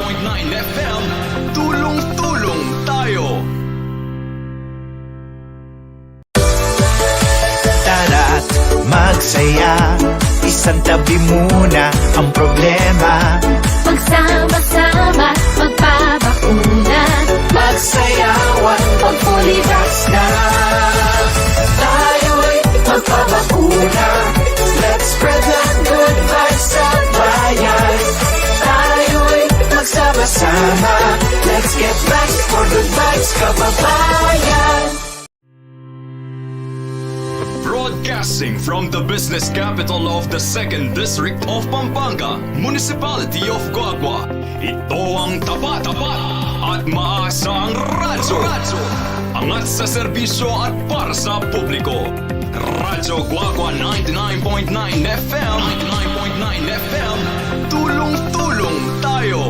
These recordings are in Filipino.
99.9 FM, tulong-tulong tayo. Tara't magsaya, isang tabi muna ang problema. Magsama-sama, magpabakuna, Magsayawan, pag-fully vax na. tayo'y magpabakuna. Let's spread the good vibes sa bayan. Tayo'y magsama-sama. Let's get back for good vibes, kababayan. Broadcasting from the business capital of the 2nd District of Pampanga, Municipality of Guagua. Ito ang tapat-tapat at maasang radyo. Angat sa serbisyo at para sa publiko. Radyo Guagua 99.9 FM, 99.9 FM, tulong-tulong tayo.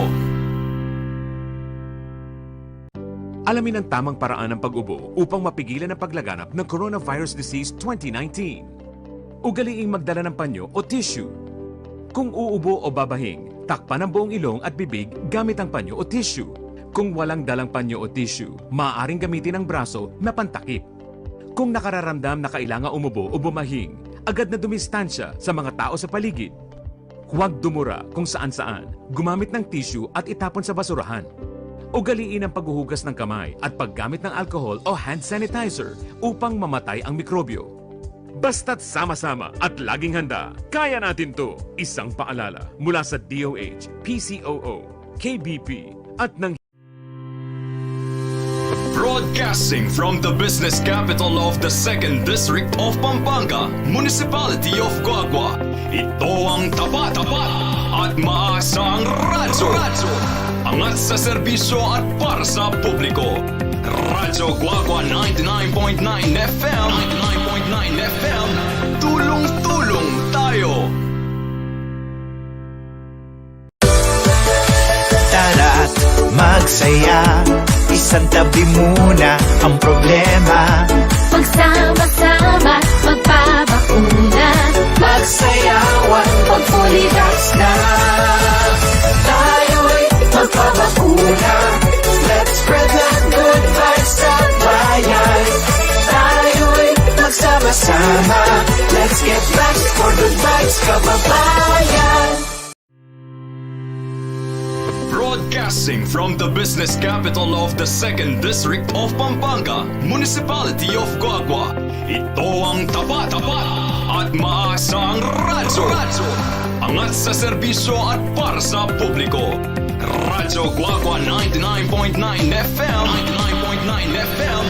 Alamin ang tamang paraan ng pag-ubo upang mapigilan ang paglaganap ng Coronavirus Disease 2019. Ugaliing magdala ng panyo o tissue. Kung uubo o babahing, takpan ang buong ilong at bibig gamit ang panyo o tissue. Kung walang dalang panyo o tissue, maaaring gamitin ang braso na pantakip. Kung nakararamdam na kailangan umubo o bumahing, agad na dumistansya sa mga tao sa paligid. Huwag dumura kung saan-saan, gumamit ng tissue at itapon sa basurahan. Ugaliin ang paghuhugas ng kamay at paggamit ng alcohol o hand sanitizer upang mamatay ang mikrobyo. Basta't sama-sama at laging handa, kaya natin to! Isang paalala mula sa DOH, PCOO, KBP at ng Broadcasting from the business capital of the 2nd District of Pampanga, Municipality of Guagua. Ito ang tapat-tapat at maasang radyo. Angat sa serbisyo at para sa publiko. Radyo Guagua 99.9 FM, 99.9 FM, tulong-tulong tayo. Tara't magsaya, isang tabi muna ang problema. Magsama-sama, magpabakuna, Magsayawan, pag-fully vax na. tayo'y magpabakuna. Let's spread the good vibes sa bayan. Tayo'y magsama-sama. Let's get back for good vibes, kababayan. Broadcasting from the business capital of the 2nd District of Pampanga, Municipality of Guagua. Ito ang tapat-tapat at maasang radyo. Angat sa serbisyo at para sa publiko. Radyo Guagua 99.9 FM, 99.9 FM,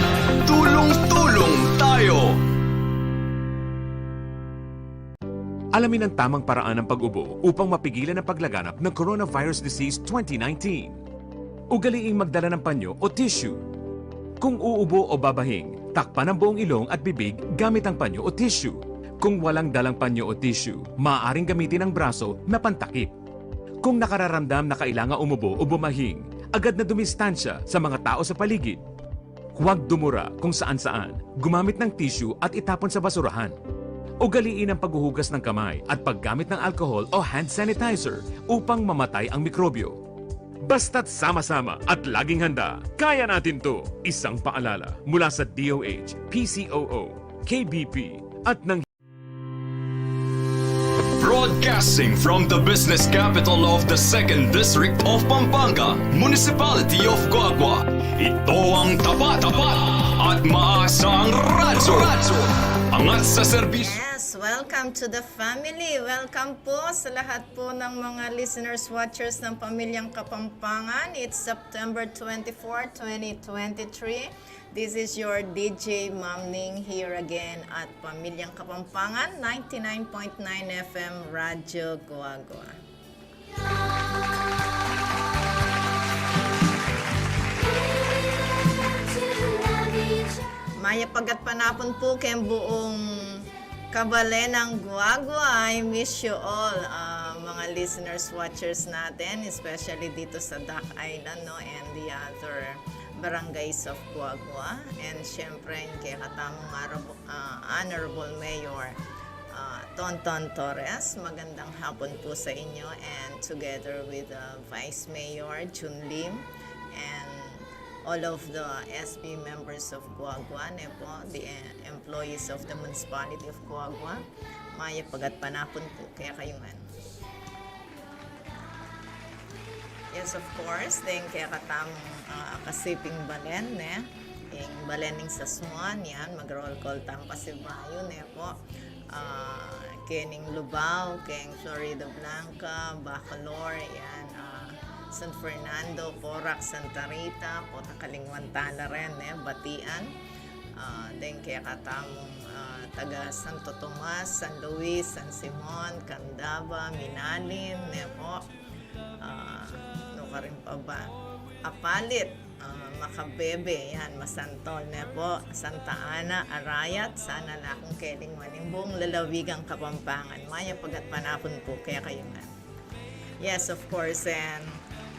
tulong-tulong tayo. Alamin ang tamang paraan ng pag-ubo upang mapigilan ang paglaganap ng Coronavirus Disease 2019. Ugaliing magdala ng panyo o tissue. Kung uubo o babahing, takpan ang buong ilong at bibig gamit ang panyo o tissue. Kung walang dalang panyo o tissue, maaaring gamitin ang braso na pantakip. Kung nakararamdam na kailangan umubo o bumahing, agad na dumistansya sa mga tao sa paligid. Huwag dumura kung saan-saan, gumamit ng tissue at itapon sa basurahan. Ugaliin ang paghuhugas ng kamay at paggamit ng alcohol o hand sanitizer upang mamatay ang mikrobyo. Basta't sama-sama at laging handa, kaya natin to! Isang paalala mula sa DOH, PCOO, KBP at ng Broadcasting from the business capital of the 2nd District of Pampanga, Municipality of Guagua. Ito ang tapat-tapat at maasang radyo. Angat sa serbisyo. Yes, welcome to the family. Welcome po sa lahat po ng mga listeners, watchers ng Pamilyang Kapampangan. It's September 24, 2023. This is your DJ Ma'am Ning here again at Pamilyang Kapampangan, 99.9 FM Radyo Guagua. Maya pagat panapon po kay buong kabale ng Guagua. I miss you all, mga listeners, watchers natin, especially dito sa Duck Island, no, and the other barangays of Guagua. And syempre, kay katamong Honorable Mayor Tonton Torres. Magandang hapon po sa inyo, and together with Vice Mayor Jun Lim and all of the SB members of Guagua, po, the employees of the municipality of Guagua. Maya pagat panapon po kaya kayungan. Yes, of course, then kaya katamong kasiping balen, yung balening sa Swan, yan, mag-roll call tampa si Bayo, po. Kening Lubao, Keng Florida Blanca, Bacolor, yan, San Fernando, Porac, Santa Rita, Kalingwan Tala rin, Batian, then kaya katamong taga Santo Tomas, San Luis, San Simon, Candaba, Minalin, po, ano ka rin pa ba? Apalit, Makabebe, yan, Masantol, po, Santa Ana, Arayat, sana na akong keling manimbong, lalawigang Kapampangan. Maya pagat panapon po, kaya kayo nga. Yes, of course, and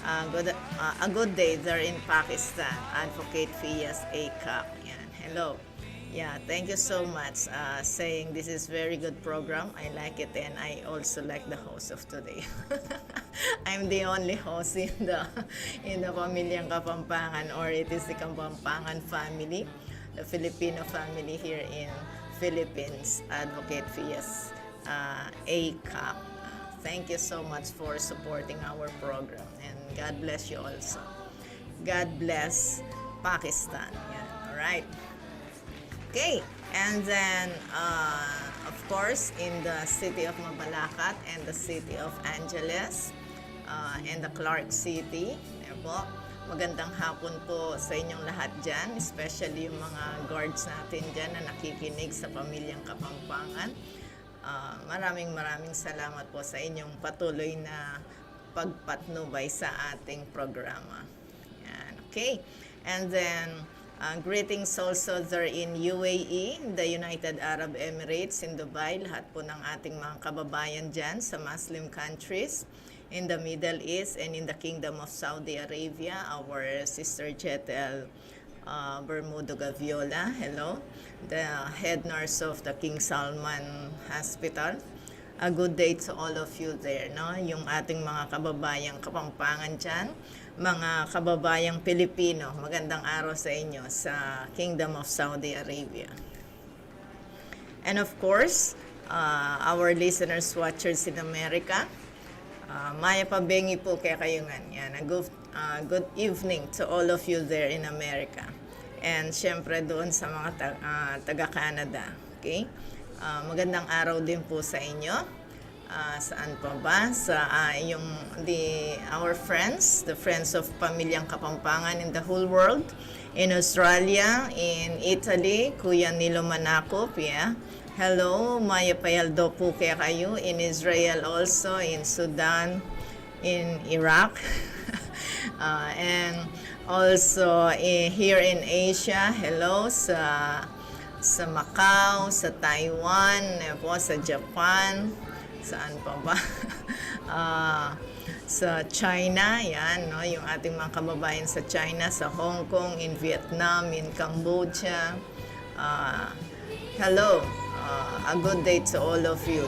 a good day there in Pakistan, Advocate Fias ACAP. Yan, hello. Yeah, thank you so much saying this is very good program. I like it, and I also like the host of today. I'm the only host in the Pamilyang Kapampangan, or it is the Kapampangan family, the Filipino family here in Philippines, Advocate Fias ACAP. Thank you so much for supporting our program, and God bless you also. God bless Pakistan. Yeah, all right. Okay, and then of course in the city of Mabalacat and the city of Angeles and the Clark City, po, magandang hapon po sa inyong lahat dyan, especially yung mga guards natin dyan na nakikinig sa Pamilyang Kapampangan. Maraming salamat po sa inyong patuloy na pagpatnubay sa ating programa. Yan, okay, and then greetings also there in UAE, the United Arab Emirates, in Dubai, lahat po ng ating mga kababayan dyan sa Muslim countries, in the Middle East and in the Kingdom of Saudi Arabia, our sister Jetel Bermudo Gaviola, hello, the head nurse of the King Salman Hospital. A good day to all of you there, no? Yung ating mga kababayang Kapampangan dyan, mga kababayang Pilipino, magandang araw sa inyo sa Kingdom of Saudi Arabia. And of course, our listeners, watchers in America, Maya Pabengi po kaya kayungan. Yan, good evening to all of you there in America. And syempre doon sa mga taga-Canada. Okay? Magandang araw din po sa inyo. Saan pa ba? Sa our friends, the friends of Pamilyang Kapampangan in the whole world, in Australia, in Italy, Kuya Nilo Manakop, yeah. Hello, Maya Payaldo po kaya kayo, in Israel also, in Sudan, in Iraq, and also here in Asia, hello, sa Macau, sa Taiwan, po, sa Japan, saan pa ba? Sa China, yan, no, yung ating mga kababayan sa China, sa Hong Kong, in Vietnam, in Cambodia. Hello, a good day to all of you.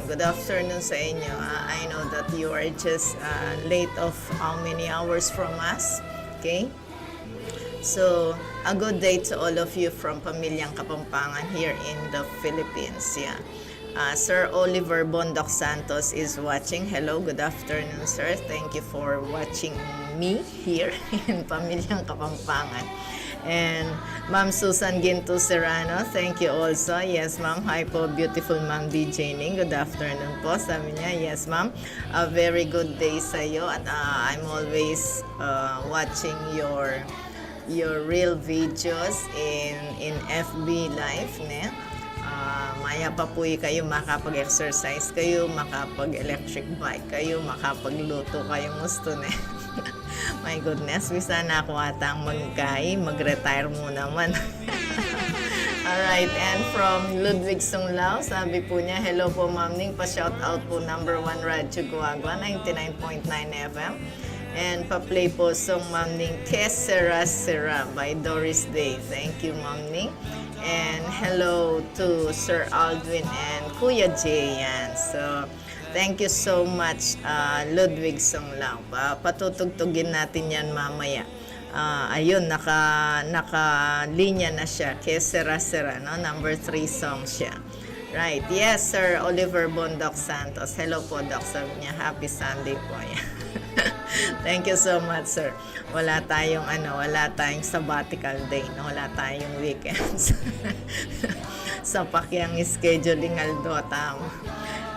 Good afternoon sa inyo. I know that you are just late of how many hours from us. Okay? So, a good day to all of you from Pamilyang Kapampangan here in the Philippines. Yeah. Sir Oliver Bondoc Santos is watching. Hello, good afternoon, sir. Thank you for watching me here in Pamilyang Kapampangan. And Ma'am Susan Ginto Serrano, thank you also. Yes, ma'am. Hi po, beautiful Ma'am DJ Ning. Good afternoon po. Sabi niya, yes, ma'am. A very good day sa iyo. At I'm always watching your real videos in FB Live, ne? Maya pa po kayo, makapag-exercise kayo, makapag-electric bike kayo, makapagluto kayo, gusto ne. My goodness, bisa na ako atang mag-retire mo naman. Alright, and from Ludwig Sunglao, sabi po niya, hello po Ma'am Ning, pa-shout out po number 1 Radyo Guagua, 99.9 FM. And pa-play po song Ma'am Ning, Que Sera Sera by Doris Day. Thank you, Ma'am Ning. And hello to Sir Aldwin and Kuya Jay. Yan. So, thank you so much, Ludwig Songlao. Patutugtugin natin yan mamaya. Ayun, naka-linya na siya. Que Sera Sera, no? Number 3 song siya. Right. Yes, Sir Oliver Bondoc Santos. Hello po, Doc. Sabi niya, happy Sunday po. Thank you so much, sir. Wala tayong sabbatical day, no? Wala tayong weekends. Sa pakyang scheduling Aldo, tama.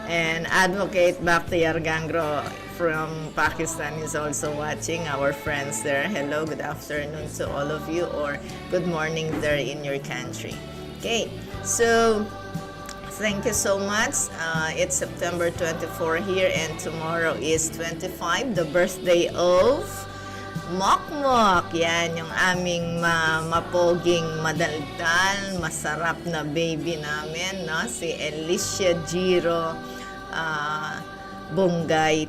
And Advocate Bakhtiar Gangro from Pakistan is also watching. Our friends there. Hello, good afternoon to all of you, or good morning there in your country. Okay, so thank you so much. It's September 24 here, and tomorrow is 25, the birthday of Mokmok. Yan, yung aming mapoging, madaldal, masarap na baby namin, no? Si Alicia Giro Bungay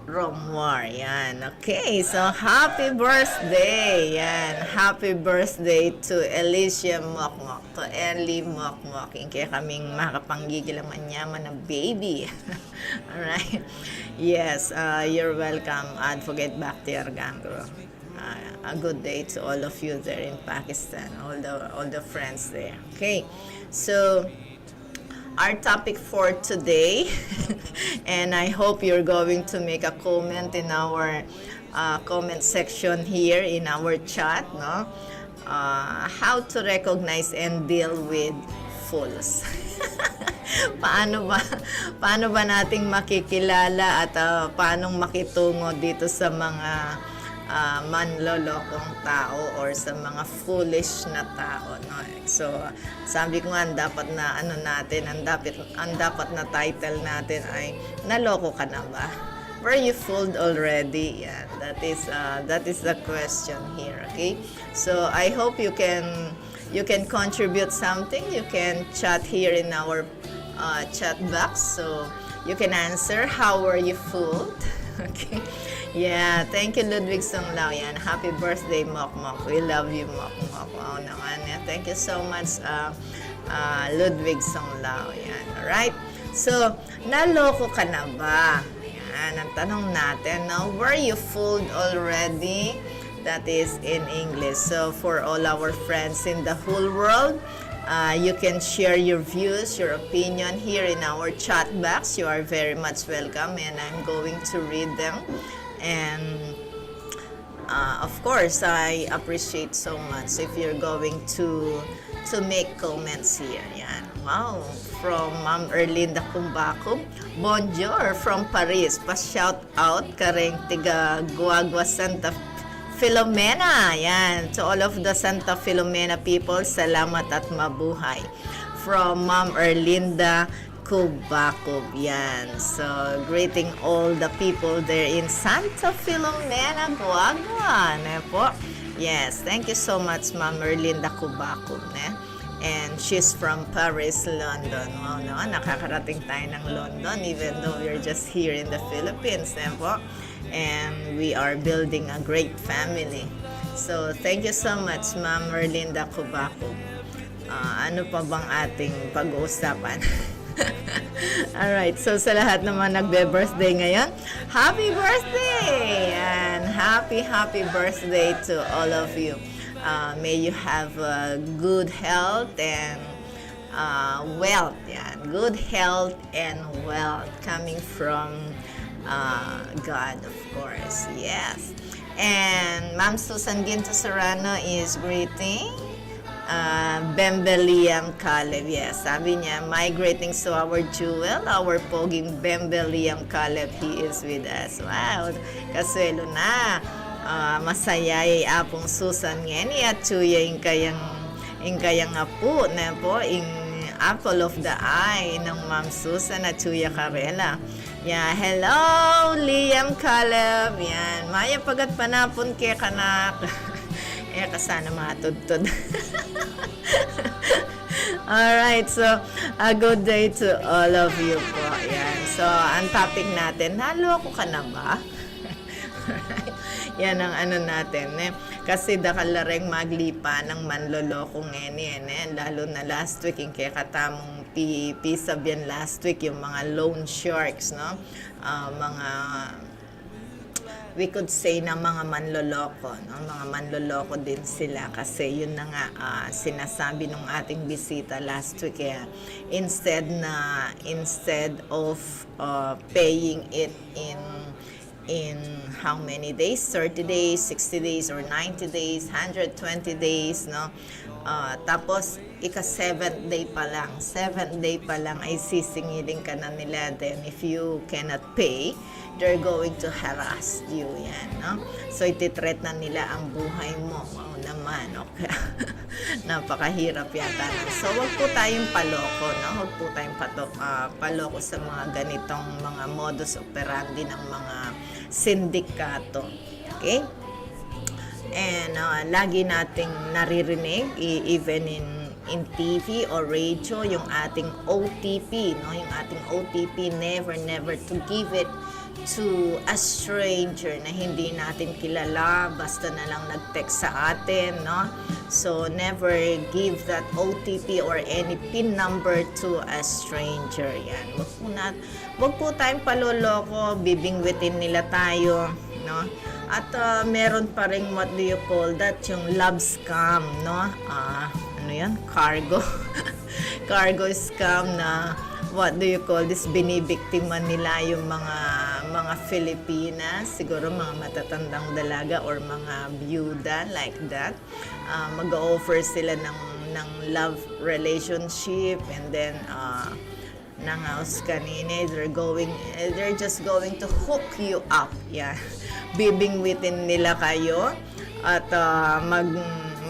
Romwar. Yan. Okay, so happy birthday. Yan. Happy birthday to Alicia Mokmok, to Ellie Mokmok. Kaya kaming makapanggigil ang manyaman na baby. Alright. Yes, you're welcome. Advocate Bakhtiar Gangro. A good day to all of you there in Pakistan, all the friends there. Okay, so our topic for today, and I hope you're going to make a comment in our comment section here in our chat, no? How to recognize and deal with fools. paano ba nating makikilala at paanong makitungo dito sa mga manlolokong tao or sa mga foolish na tao, no? So, sabi ko nga, ang dapat na title natin ay naloko ka na ba? Were you fooled already? Yeah, that is the question here, okay? So, I hope you can contribute something. You can chat here in our chat box, so you can answer, how were you fooled? Okay. Yeah, thank you, Ludwig Songlao. Yan, happy birthday, Mokmok. We love you, Mokmok. Wow naman. Thank you so much, Ludwig Songlao. Yan, alright? So, naloko ka na ba? Yan, ang tanong natin, no? Were you fooled already? That is in English. So, for all our friends in the whole world, you can share your views, your opinion here in our chat box. You are very much welcome, and I'm going to read them. And of course, I appreciate so much if you're going to make comments here. Yan. Wow, from Ma'am Erlinda Cumbacub. Bonjour from Paris. Pa-shout out kareng tiga Guagua Santa Filomena. Yan, to all of the Santa Filomena people, salamat at mabuhay. From Ma'am Erlinda Cumbacub. Yan. So, greeting all the people there in Santa Filomena, Guagua. Ne po? Yes, thank you so much, Ma'am Erlinda Cumbacub. Ne? And she's from Paris, London. Wow, no? Nakakarating tayo ng London even though we're just here in the Philippines. Ne po? And we are building a great family. So, thank you so much, Ma'am Erlinda Cumbacub. Ano pa bang ating pag-uusapan? Alright, so sa lahat naman nagbe-birthday ngayon, happy birthday! And happy birthday to all of you. May you have good health and wealth. Yan. Good health and wealth coming from God, of course. Yes. And Ma'am Susan Ginto Serrano is greeting Bembeliam Caleb. Yes, sabi niya, my greetings to our jewel, our poging Bembeliam Caleb. He is with us. Wow, kasuelo na. Masayay apong Susan ngeni at chuya ing kayang apo na po ing apple of the eye ng Ma'am Susan at chuya Carela. Yeah, hello Liam Caleb. Yan, maya pagat panapon kay kanak. Kasana matudtod. Alright, so a good day to all of you po. Ayan. So, ang topic natin, naloko ka na ba? Yan ang ano natin. Kasi dakalareng maglipa ng manloloko ngayon. Lalo na last week, yung kaya katamong pisab yan last week, yung mga loan sharks, no? Mga we could say na mga manloloko, no? Mga manloloko din sila kasi yun na nga sinasabi nung ating bisita last week, instead of paying it in how many days? 30 days, 60 days, or 90 days, 120 days, no? Tapos, ika-7th day pa lang ay sisingilin ka na nila. Then, if you cannot pay, they're going to harass you, yan, no? So, ititreat na nila ang buhay mo. Wow naman, okay. Napakahirap yata. So, wag po tayong paloko, no? Wag po tayong paloko sa mga ganitong mga modus operandi ng mga sindikato. Okay? And lagi nating naririnig, even in TV or radio, yung ating OTP, no? Yung ating OTP, never to give it to a stranger na hindi natin kilala, basta na lang nag-text sa atin, no? So, never give that OTP or any PIN number to a stranger. Yan. Wag po tayong paloloko, bibingwitin nila tayo, no? At meron pa rin, what do you call that? Yung love scam, no? Ano yan? Cargo. Cargo scam na, what do you call this? Binibiktima nila yung mga Filipinas, siguro mga matatandang dalaga or mga byuda, like that. Mag-offer sila ng love relationship, and then nangaos kanina, they're just going to hook you up. Yeah. Bibingwitin nila kayo at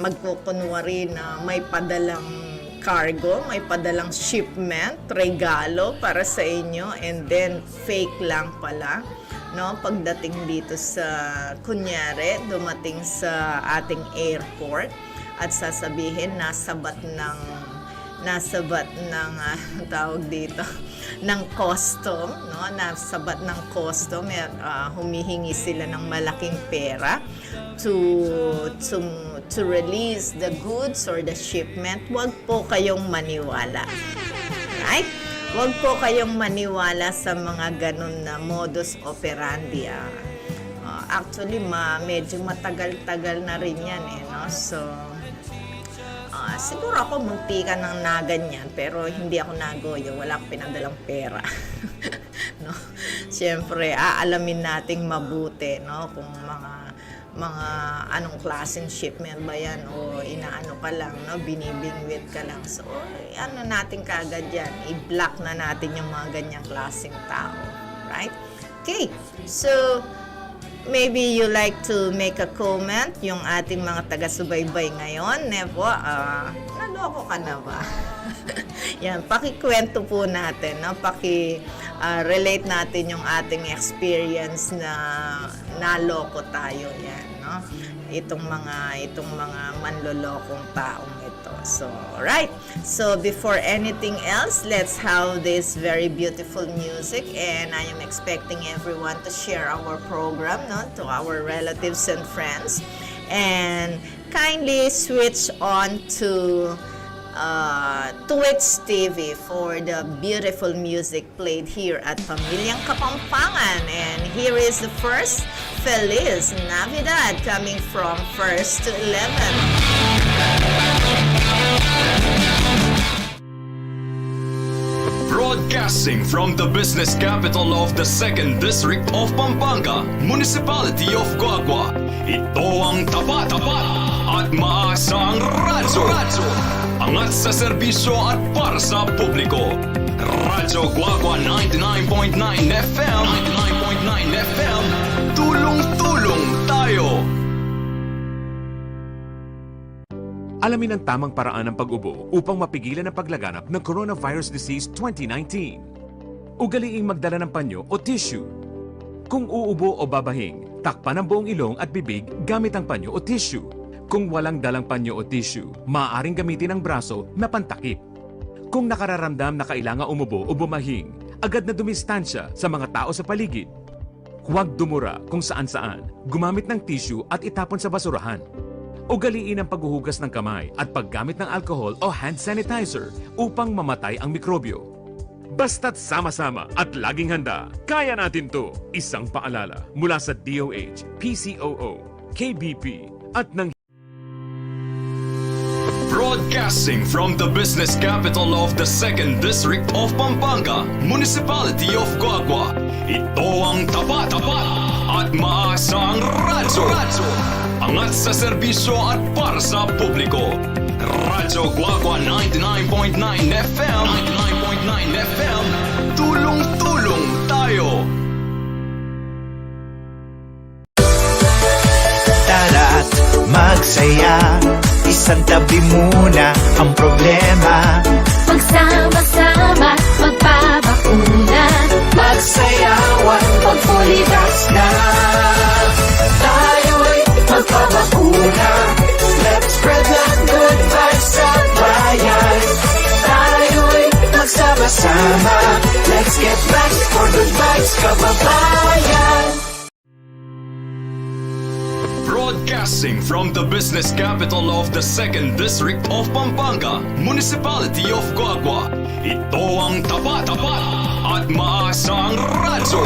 magkukunwari na may padalang cargo, may padalang shipment, regalo para sa inyo, and then fake lang pala, no? Pagdating dito sa, kunyari, dumating sa ating airport at sasabihin nasabat ng tawag dito ng custom, no? Nasabat ng custom, humihingi sila ng malaking pera to release the goods or the shipment. Huwag po kayong maniwala. Right? Huwag po kayong maniwala sa mga ganun na modus operandi. Actually, medyo matagal-tagal na rin yan, no? So, siguro ako muntikan ng naganyan, pero hindi ako nagoyo, wala akong pinadalang pera. No? Siyempre, aalamin nating mabuti, no? Kung mga anong klaseng shipment ba yan o inaano ka lang, no? Binibingwit ka lang. So, ano natin kagad yan? I-block na natin yung mga ganyang klaseng tao. Right? Okay. So, maybe you like to make a comment, yung ating mga taga-subaybay ngayon. Nevo, naloko ka na ba? Yan, pakikwento po natin, no? Relate natin yung ating experience na naloko tayo, yan, no? Itong mga manlolokong taong ito. So, right. So, before anything else, let's have this very beautiful music, and I am expecting everyone to share our program, no, to our relatives and friends, and kindly switch on to Twitch TV for the beautiful music played here at Pamilyang Kapampangan. And here is the first, Feliz Navidad, coming from 1st to 11. Broadcasting from the business capital of the 2nd District of Pampanga, Municipality of Guagua. Ito ang tapat at maasang radyo. Angat sa serbisyo at para sa publiko. Radyo Guagua 99.9 FM. 99.9 FM. Tulong-tulong tayo. Alamin ang tamang paraan ng pag-ubo upang mapigilan ang paglaganap ng Coronavirus Disease 2019. Ugaliing magdala ng panyo o tissue. Kung uubo o babahing, takpan ang buong ilong at bibig gamit ang panyo o tissue. Kung walang dalang panyo o tissue, maaaring gamitin ang braso na pantakip. Kung nakararamdam na kailangan umubo o bumahing, agad na dumistansya sa mga tao sa paligid. Huwag dumura kung saan-saan, gumamit ng tissue at itapon sa basurahan. Ugaliin ang paghuhugas ng kamay at paggamit ng alcohol o hand sanitizer upang mamatay ang mikrobyo. Basta't sama-sama at laging handa, kaya natin to! Isang paalala mula sa DOH, PCOO, KBP at ng Broadcasting from the business capital of the 2nd District of Pampanga, Municipality of Guagua. Ito ang tapat at maasang radyo. Angat sa serbisyo at para sa publiko. Radyo Guagua 99.9 FM. 99.9 FM. Tulong-tulong tayo. Tara't magsaya, isang tabi muna ang problema. Magsama-sama, magpabakuna. Magsayawan, Mag-fully vax na. tayo'y magpabakuna. Let's spread the good vibes sa bayan. Tayo'y magsama-sama. Let's get back for good vibes, kababayan. Broadcasting from the business capital of the 2nd District of Pampanga, Municipality of Guagua. Ito ang tapat at maasang radyo.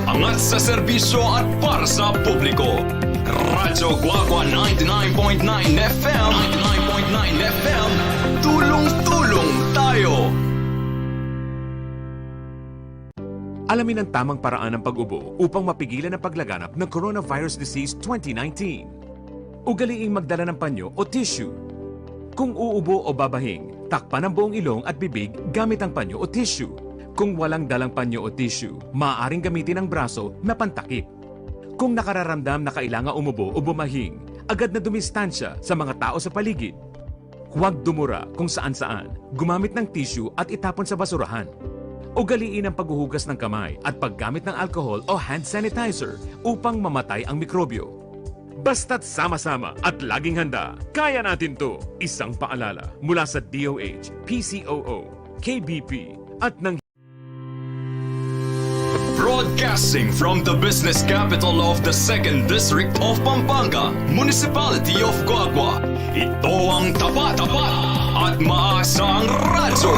Angat sa serbisyo at para sa publiko. Radyo Guagua 99.9 FM. 99.9 FM. Tulong-tulong tayo. alamin ang tamang paraan ng pag-ubo upang mapigilan ang paglaganap ng Coronavirus Disease 2019. Ugaliing magdala ng panyo o tissue. Kung uubo o babahing, takpan ang buong ilong at bibig gamit ang panyo o tissue. Kung walang dalang panyo o tissue, maaaring gamitin ang braso na pantakip. Kung nakararamdam na kailangan umubo o bumahing, agad na dumistansya sa mga tao sa paligid. Huwag dumura kung saan-saan, gumamit ng tissue at itapon sa basurahan. Ugaliin ang paghuhugas ng kamay at paggamit ng alcohol o hand sanitizer upang mamatay ang mikrobyo. Basta't sama-sama at laging handa, kaya natin to! Isang paalala mula sa DOH, PCOO, KBP at ng Broadcasting from the business capital of the 2nd District of Pampanga, Municipality of Guagua. Ito ang tapat at maasang radyo.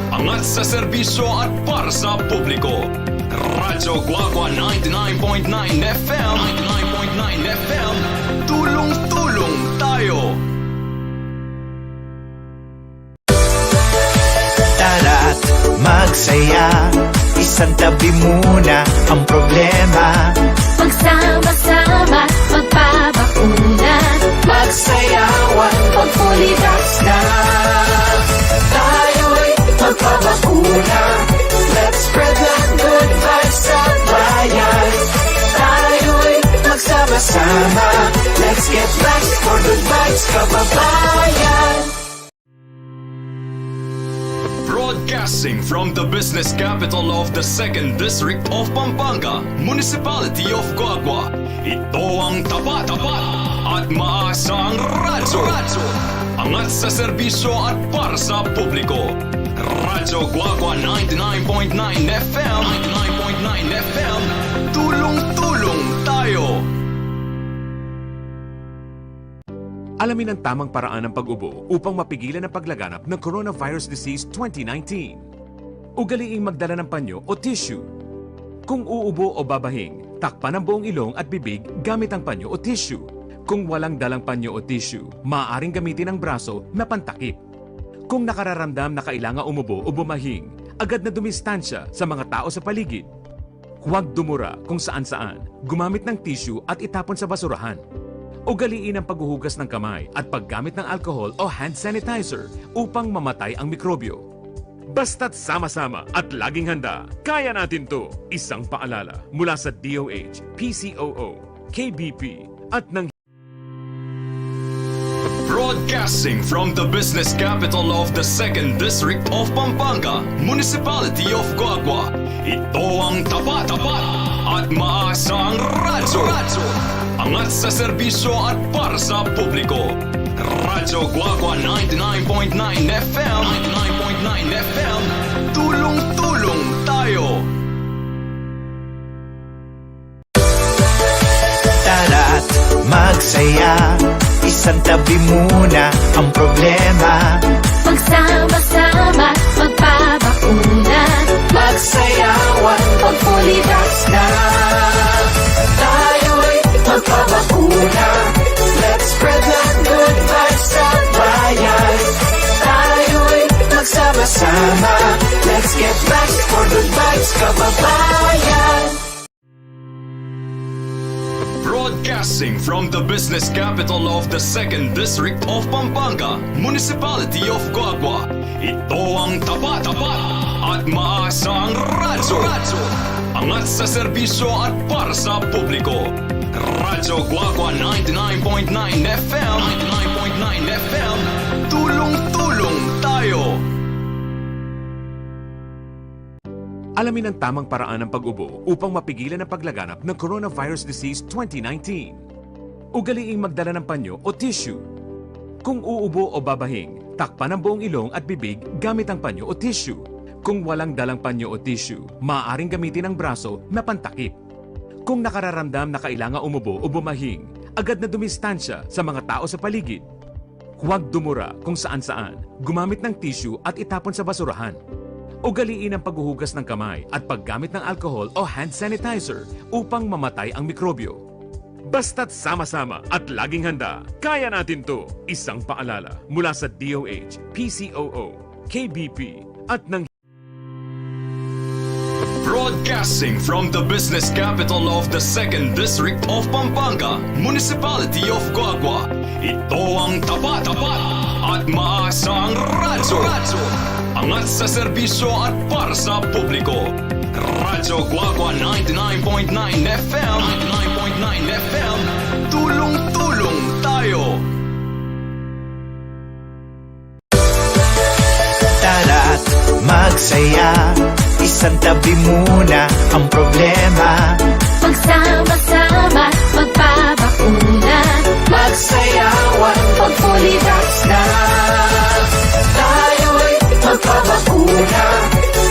Angat sa serbisyo at para sa publiko. Radyo Guagua 99.9 FM. 99.9 FM. Tulong-tulong tayo. Tara't magsaya, isang tabi muna ang problema. Magsama-sama, magpabakuna. Magsayawan, Mag-fully vax na. tayo'y magpabakuna. Let's spread the good vibes sa bayan. Tayo'y magsama-sama. Let's get back for good vibes, kababayan. Broadcasting from the business capital of the 2nd District of Pampanga, Municipality of Guagua. Ito ang tapat at maasang radyo. Angat sa serbisyo at para sa publiko. Radyo Guagua 99.9 FM. 99.9 FM. Tulong-tulong tayo. alamin ang tamang paraan ng pag-ubo upang mapigilan ang paglaganap ng Coronavirus Disease 2019. Ugaliing magdala ng panyo o tissue. Kung uubo o babahing, takpan ang buong ilong at bibig gamit ang panyo o tissue. Kung walang dalang panyo o tissue, maaaring gamitin ang braso na pantakip. Kung nakararamdam na kailangan umubo o bumahing, agad na dumistansya sa mga tao sa paligid. Huwag dumura kung saan-saan, gumamit ng tissue at itapon sa basurahan. Ugaliin ang paghuhugas ng kamay at paggamit ng alcohol o hand sanitizer upang mamatay ang mikrobyo. Basta't sama-sama at laging handa, kaya natin to! Isang paalala mula sa DOH, PCOO, KBP at ng Broadcasting from the business capital of the 2nd District of Pampanga, Municipality of Guagua. Ito ang tapat at maasang radyo. Angat sa serbisyo at para sa publiko. Radyo Guagua 99.9 FM. 99.9 FM. Tulong-tulong tayo. magsaya, isang tabi muna ang problema. Magsama-sama, magpabakuna. Magsayawan Pag fully vax na tayo'y magpabakuna. Let's spread the good vibes sa bayan. Tayo'y magsama-sama. Let's get back for good vibes, kababayan. Broadcasting from the business capital of the 2nd District of Pampanga, Municipality of Guagua. Ito ang tapat at maasang radyo. Angat sa serbisyo at para sa publiko. Radyo Guagua 99.9 FM. 99.9 FM. Tulong-tulong tayo. Alamin ang tamang paraan ng pag-ubo upang mapigilan ang paglaganap ng Coronavirus Disease 2019. Ugaliing magdala ng panyo o tissue. Kung uubo o babahing, takpan ang buong ilong at bibig gamit ang panyo o tissue. Kung walang dalang panyo o tissue, maaaring gamitin ang braso na pantakip. Kung nakararamdam na kailangan umubo o bumahing, agad na dumistansya sa mga tao sa paligid. Huwag dumura kung saan-saan, gumamit ng tissue at itapon sa basurahan. Ugaliin ang paghuhugas ng kamay at paggamit ng alcohol o hand sanitizer upang mamatay ang mikrobyo. Basta't sama-sama at laging handa, kaya natin to! Isang paalala mula sa DOH, PCOO, KBP at ng Broadcasting from the business capital of the 2nd District of Pampanga, Municipality of Guagua. Ito ang tapat at maasang radyo. Angat sa serbisyo at para sa publiko. Radyo Guagua 99.9 FM. 99.9 FM. Tulong-tulong tayo. Tara't magsaya, isang tabi muna ang problema. Magsama-sama, magpabakuna. Magsayawan Pag fully vax na tayo'y magpabakuna.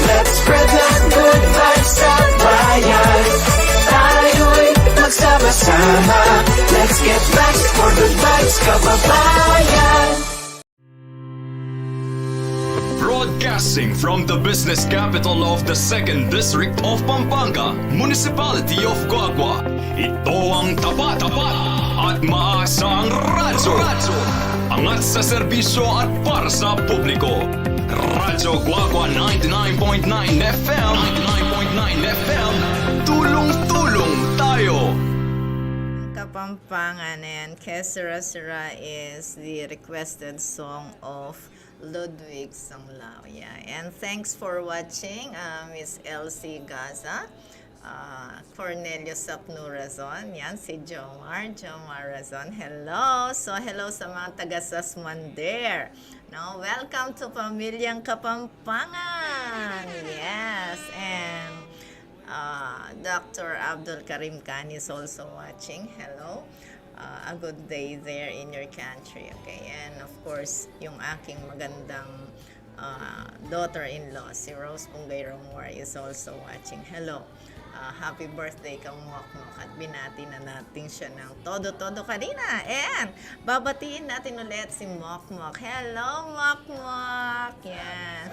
Let's spread the good vibes sa bayan. Tayo'y magsama-sama. Let's get back for good vibes, kababayan. Broadcasting from the business capital of the 2nd District of Pampanga, Municipality of Guagua. Ito ang tapat at maasang radyo. Angat sa serbisyo at para sa publiko. Radyo Guagua 99.9 FM. 99.9 FM. Tulong-tulong tayo. Kapampangan and Kesera-Sera is the requested song of Ludwig Sanglao. Yeah. And thanks for watching, Miss Elsie Gaza, Cornelius Sapnurazon, yan, si Jomar Razon. Hello! So, hello sa mga taga-Sasmander. No, welcome to Pamilyang Kapampangan. Yes, and Dr. Abdul Karim Khan is also watching. Hello. A good day there in your country. Okay, and of course, yung aking magandang daughter-in-law, si Rose Pungay Romor is also watching. Hello. Happy birthday kang Mokmok at binati na natin siya ng todo-todo kanina. And babatiin natin ulit si Mokmok. Hello, Mokmok! Yan.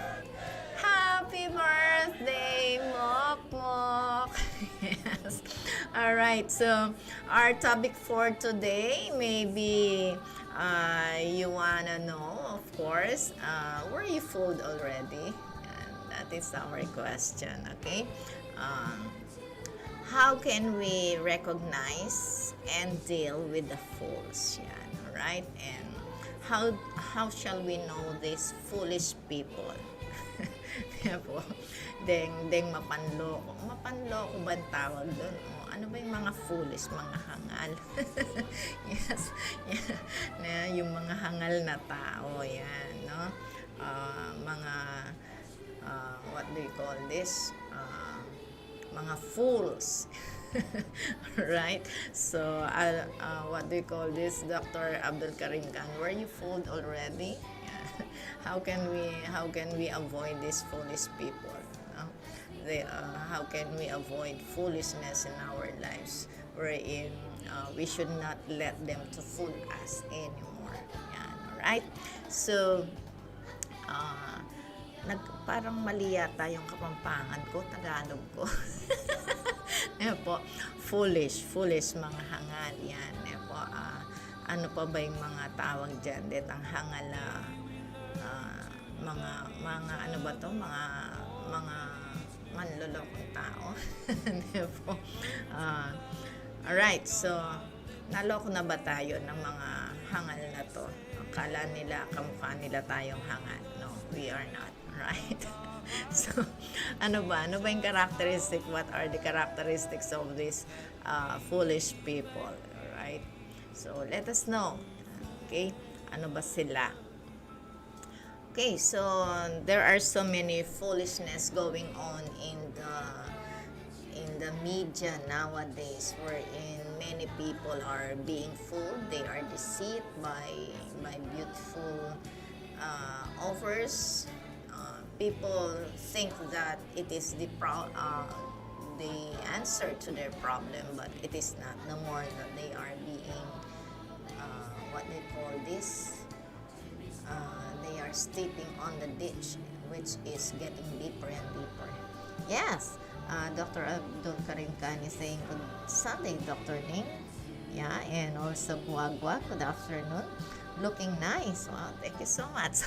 Happy birthday, Mokmok! Yes. Alright, so our topic for today, maybe you wanna know, of course, were you fooled already? And that is our question, okay? How can we recognize and deal with the fools? Yan, alright? And how shall we know these foolish people? Diba? Deng mapanloko. Mapanloko ba ang tawag doon? Ano ba yung mga foolish, mga hangal? Yes. Yeah. Yung mga hangal na tao, yan, no? Mga, what do you call this? Mga fools. Right? So, what do you call this, Dr. Abdul Karim Khan? Were you fooled already? Yeah. How can we avoid these foolish people? How can we avoid foolishness in our lives? Wherein we should not let them to fool us anymore. Yan, alright? So, parang mali yata yung Kapampangan ko, Tagalog ko. Yan po, foolish mga hangal. Yan, yan po, ano pa ba yung mga tawag dyan? Ang hangal na mga ano ba to? Mga manlolokong tao. Yan po. Alright, so, naloko na ba tayo ng mga hangal na to? Akala nila, kamukha nila tayong hangal. No, we are not. Right? So, ano ba yung characteristic? What are the characteristics of these foolish people? Right? So, let us know. Okay? Ano ba sila? Okay, so there are so many foolishness going on in the media nowadays, wherein many people are being fooled. They are deceived by beautiful offers. People think that it is the answer to their problem, but it is not. No more that they are being what they call this. They are stepping on the ditch, which is getting deeper and deeper. Yes, Dr. Abdul Karim Khan is saying good Sunday, Dr. Ning. Yeah, and also Guagua, good afternoon. Looking nice. Wow, thank you so much.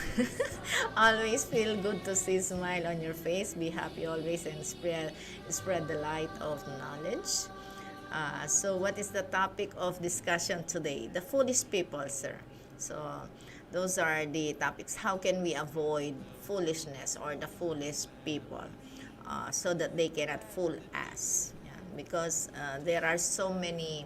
Always feel good to see a smile on your face. Be happy always and spread the light of knowledge. So what is the topic of discussion today? The foolish people, sir. So those are the topics. How can we avoid foolishness or the foolish people so that they cannot fool us? Because there are so many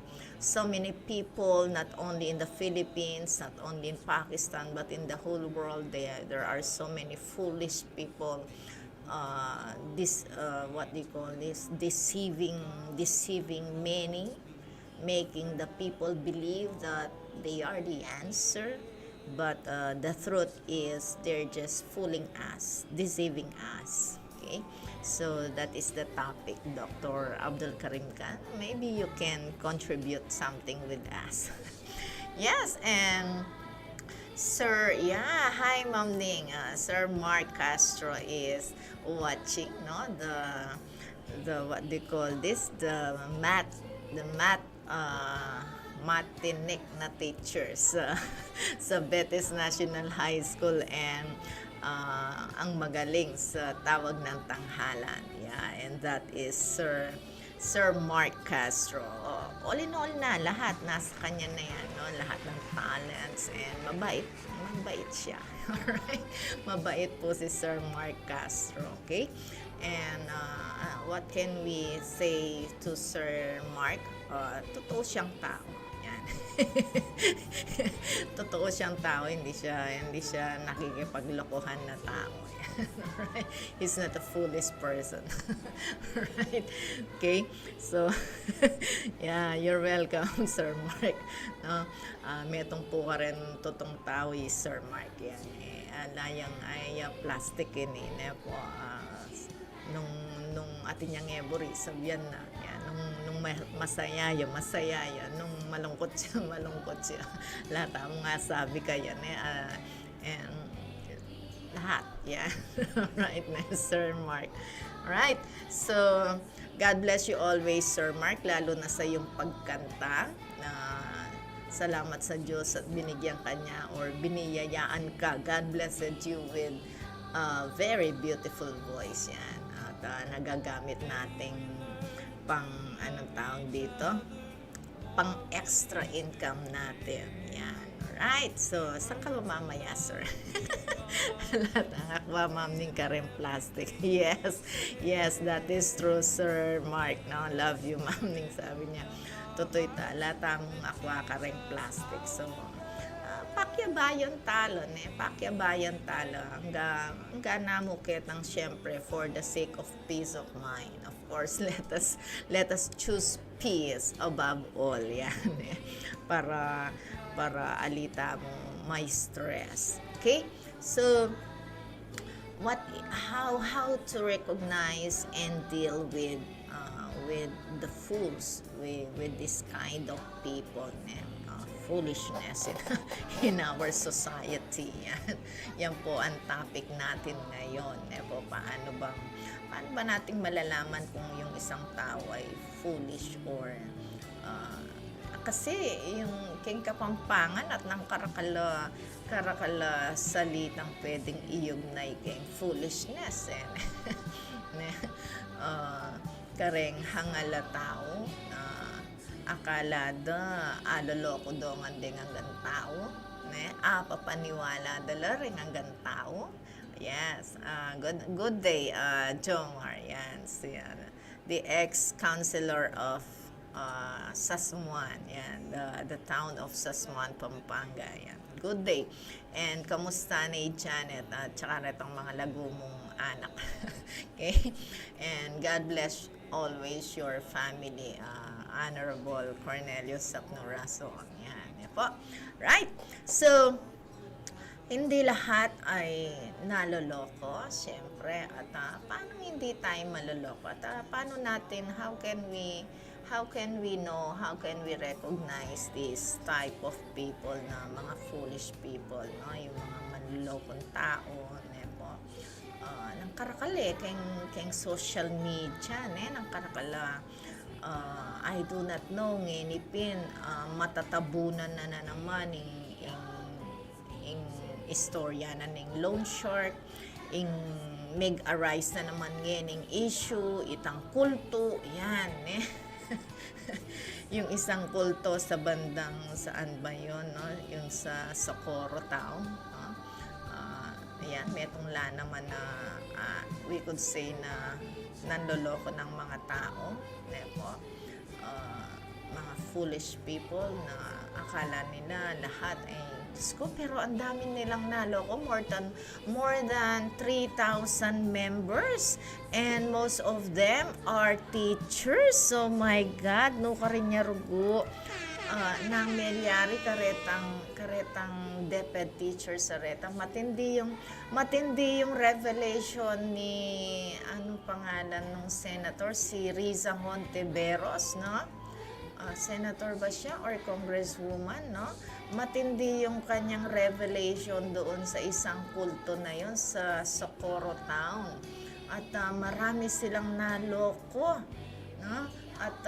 people, not only in the Philippines, not only in Pakistan, but in the whole world. There are so many foolish people. What do you call this? Deceiving many, making the people believe that they are the answer. But the truth is, they're just fooling us, deceiving us. Okay, so that is the topic, Dr. Abdul Karim Khan. Maybe you can contribute something with us. Yes, and Sir, hi Ma'am Ning. Sir Mark Castro is watching, no, the what they call this, the math matinik na teachers sa Betis National High School, and ang magaling sa tawag ng tanghalan. Yeah, and that is Sir Mark Castro. All in all na, lahat nasa kanya na yan, no? Lahat ng talents, and mabait siya. Alright? Mabait po si Sir Mark Castro, okay? And what can we say to Sir Mark? Totoo siyang tao. Yan. Totoo siyang tao, hindi siya nakikipaglokohan na tao. Right? He's not a foolish person. Right? Okay? So, yeah, you're welcome, Sir Mark. No? May tungpo ka rin totoong tao, Sir Mark. Yan. Layang ay plastic ini po. Nung atin niyang ebori, sabihan na. Yan. Nung masaya yan. Nung malungkot siya. Lahat ang nga sabi ka yan. And lahat. Yeah. Right, Sir Mark. Alright. So, God bless you always, Sir Mark, lalo na sa iyong pagkanta. Salamat sa Diyos at binigyan ka niya or biniyayaan ka. God blessed you with a very beautiful voice. Yan. At nagagamit nating pang, anong tawag dito? Pang extra income natin. Yan. Alright. So, saan ka ba mamaya, sir? Lahat ang akwa, Ma'am Ning ka rin plastic. Yes, that is true, Sir Mark. No? Love you, Ma'am Ning, sabi niya. Totoo ito, lahat ang akwa ka rin plastic. So, pakyabayan talo, pakyabayan talo. Hanggang namukit ang siyempre for the sake of peace of mind. Of course, let us choose peace above all. Yan. Para alita mo may stress. Okay? So, how to recognize and deal with the fools, with this kind of people, foolishness in our society. Yan po ang topic natin ngayon. Po, paano ba nating malalaman kung yung isang tao ay foolish or kasi yung king Kapampangan at ng karakala salitang pwedeng iugnay kay foolishness kareng hangala tao akala da aloloko do nga ding hanggang tao papaniwala dala ring hanggang tao. Yes, good day, Jomar. Yan, the ex-councilor of Sasmuan, yan, the town of Sasmuan, Pampanga. Yan. Good day. And kamusta ni Janet at saka itong mga lago mong anak. Okay? And God bless always your family, Honorable Cornelius Sapnorason. Yan po. Right? So, hindi lahat ay naloloko, siyempre. At paano hindi tayo maloloko? At paano natin, how can we know, how can we recognize this type of people na mga foolish people, no? Yung mga manlolokong tao, po. Nang karakali, keng social media, nang karakala, I do not know, nginipin, matatabunan na naman, istorya na ning loan shark, arise na naman ngayon issue, itang kulto, yan, yung isang kulto sa bandang, saan ba yun, no? Yung sa Socorro Town, no? Ayan, metong la naman na, we could say na nanloloko ng mga tao, po. Mga foolish people na akala nila lahat ay Diyos ko, pero ang dami nilang naloko, more than 3,000 members, and most of them are teachers. So my God, no ka rin niya rugo nang melyari karetang DepEd teacher sa retang matindi yung revelation ni anong pangalan ng senator, si Riza Hontiveros, no? Senator ba siya or congresswoman, no? Matindi yung kanyang revelation doon sa isang kulto na yon sa Socorro Town. At marami silang naloko, no? At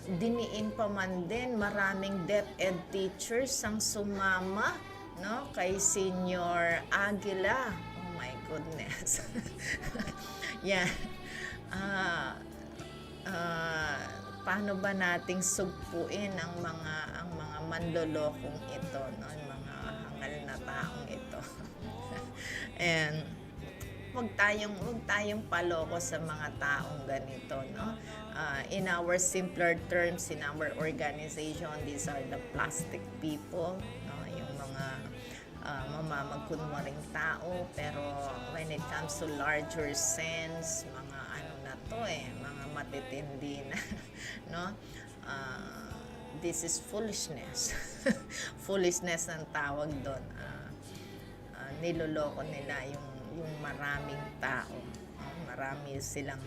diniin pa man din, maraming DepEd teachers ang sumama, no? Kay Senior Aguila. Oh my goodness. Yeah. Paano ba nating sugpuin ang mga manlolokong ito, no? Ang mga hangal na taong ito. And wag tayong paloko sa mga taong ganito, no? In our simpler terms, in our organization, these are the plastic people, no? Yung mga mamamagkunwaring tao, pero when it comes to larger sense, mga ano na to mga matitindi na, no? This is foolishness. Foolishness ang tawag doon. Niloloko nila yung maraming tao. Marami silang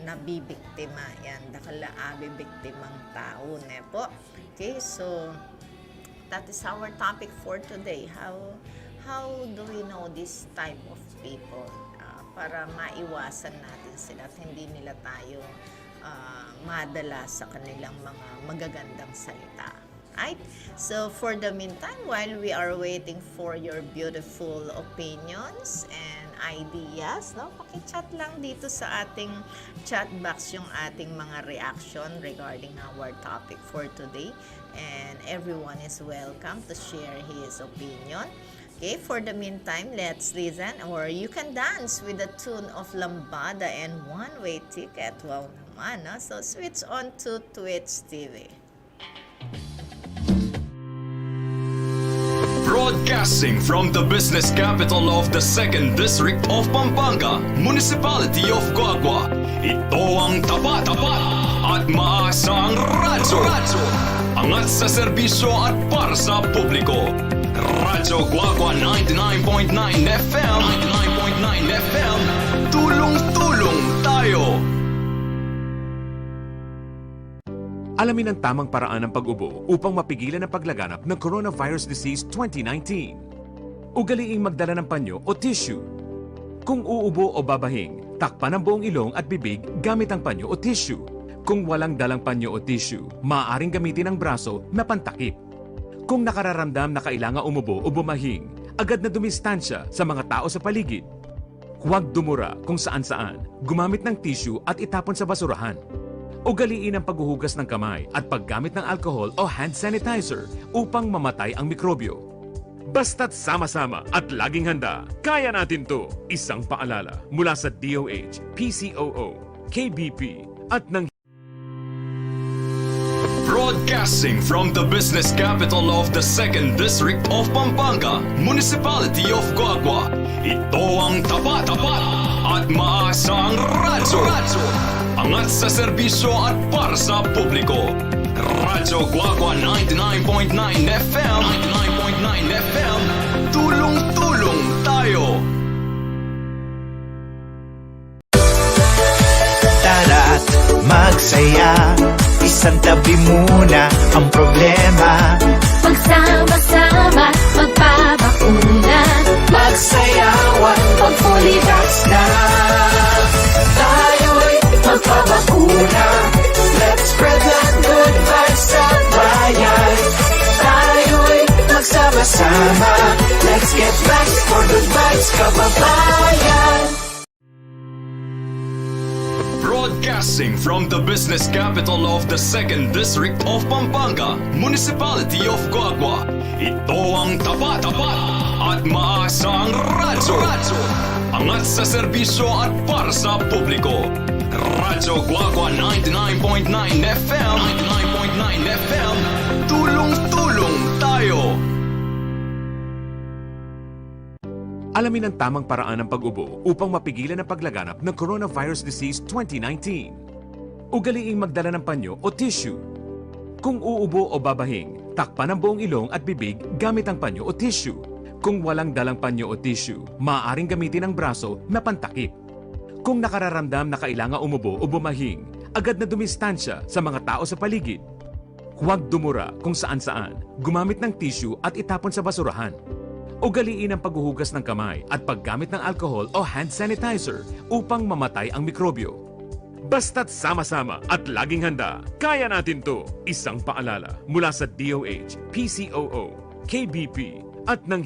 nabibiktima. Yan, dakalaabi biktimang tao, po. Okay, so that is our topic for today. How do we know this type of people para maiwasan natin sila at hindi nila tayo madala sa kanilang mga magagandang salita. Right? So for the meantime, while we are waiting for your beautiful opinions and ideas, no, paki-chat lang dito sa ating chat box yung ating mga reaction regarding our topic for today, and everyone is welcome to share his opinion. Okay, for the meantime, let's listen, or you can dance with the tune of Lambada and One-Way Ticket. Wow naman, no? So switch on to Twitch TV. Broadcasting from the business capital of the 2nd District of Pampanga, Municipality of Guagua. Ito ang tapat at maasang radyo. Angat sa serbisyo at para sa publiko. Radyo Guagua 99.9 FM. 99.9 FM. Tulong-tulong tayo. Alamin ang tamang paraan ng pag-ubo upang mapigilan ang paglaganap ng Coronavirus Disease 2019. Ugaliing magdala ng panyo o tissue. Kung uubo o babahing, takpan ang buong ilong at bibig gamit ang panyo o tissue. Kung walang dalang panyo o tissue, maaaring gamitin ang braso na pantakip. Kung nakararamdam na kailangan umubo o bumahing, agad na dumistansya sa mga tao sa paligid. Huwag dumura kung saan-saan, gumamit ng tissue at itapon sa basurahan. Ugaliin ang paghuhugas ng kamay at paggamit ng alcohol o hand sanitizer upang mamatay ang mikrobyo. Basta't sama-sama at laging handa, kaya natin to! Isang paalala mula sa DOH, PCOO, KBP at ng Broadcasting from the business capital of the 2nd District of Pampanga, Municipality of Guagua. Ito ang tapat at maasang radyo. Angat sa serbisyo at para sa publiko. Radyo Guagua 99.9 FM. 99.9 FM. Tulong-tulong tayo. Tara't magsaya, isang tabi muna ang problema. Magsama-sama, magpabakuna. Magsayawan, Pag fully vax na tayo'y magpabakuna. Let's spread that good vibes sa bayan. Tayo'y magsama-sama. Let's get back for good vibes, kababayan. Broadcasting from the business capital of the 2nd District of Pampanga, Municipality of Guagua. Ito ang tapat at maasang radyo. Angat sa serbisyo at para sa publiko. Radyo Guagua 99.9 FM. 99.9 FM. Tulong-tulong tayo. alamin ang tamang paraan ng pag-ubo upang mapigilan ang paglaganap ng Coronavirus Disease 2019. Ugaliing magdala ng panyo o tissue. Kung uubo o babahing, takpan ang buong ilong at bibig gamit ang panyo o tissue. Kung walang dalang panyo o tissue, maaaring gamitin ang braso na pantakip. Kung nakararamdam na kailangan umubo o bumahing, agad na dumistansya sa mga tao sa paligid. Huwag dumura kung saan-saan, gumamit ng tissue at itapon sa basurahan. Ugaliin ang paghuhugas ng kamay at paggamit ng alcohol o hand sanitizer upang mamatay ang mikrobyo. Basta't sama-sama at laging handa, kaya natin to! Isang paalala mula sa DOH, PCOO, KBP at ng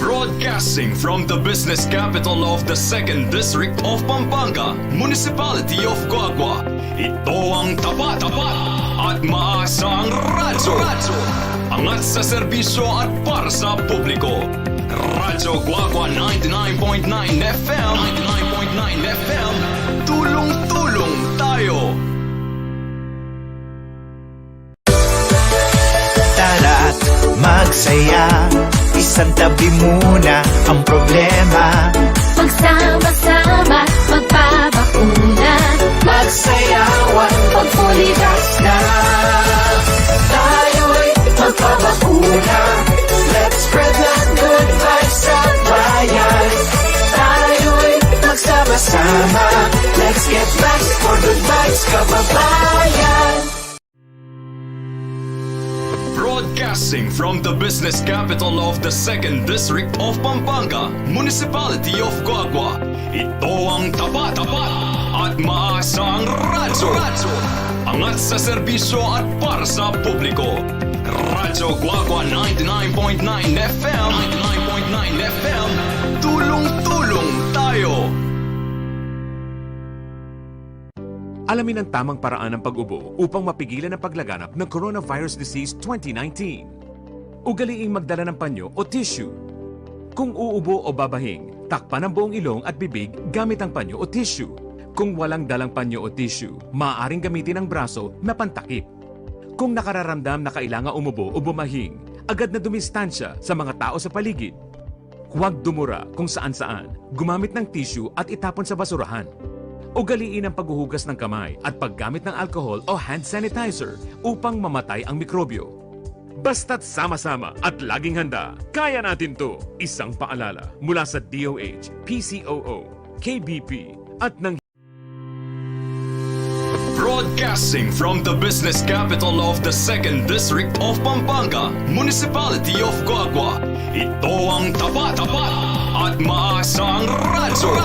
Broadcasting from the business capital of the 2nd District of Pampanga, Municipality of Guagua. Ito ang tapat at maasang radyo. Angat sa serbisyo at para sa publiko. Radyo Guagua 99.9 FM. 99.9 FM. Tulong-tulong tayo. Tara't magsaya, isang tabi muna ang problema. Magsama-sama, magpabakuna. Magsayawan, Pag fully vax na tayo'y magpabakuna. Let's spread that good vibes sa bayan. Tayo'y magsama-sama. Let's get back for good vibes, kababayan. Broadcasting from the business capital of the 2nd District of Pampanga, Municipality of Guagua. Ito ang tapat at maasang radyo. Angat sa serbisyo at para sa publiko. Radyo Guagua 99.9 FM. 99.9 FM. Tulong-tulong tayo. alamin ang tamang paraan ng pag-ubo upang mapigilan ang paglaganap ng Coronavirus Disease 2019. Ugaliing magdala ng panyo o tissue. Kung uubo o babahing, takpan ang buong ilong at bibig gamit ang panyo o tissue. Kung walang dalang panyo o tissue, maaaring gamitin ang braso na pantakip. Kung nakararamdam na kailangan umubo o bumahing, agad na dumistansya sa mga tao sa paligid. Huwag dumura kung saan-saan, gumamit ng tissue at itapon sa basurahan. Ugaliin ang paghuhugas ng kamay at paggamit ng alcohol o hand sanitizer upang mamatay ang mikrobyo. Basta't sama-sama at laging handa, kaya natin to! Isang paalala mula sa DOH, PCOO, KBP at ng Broadcasting from the business capital of the 2nd District of Pampanga, Municipality of Guagua. Ito ang tapat at maasang radyo.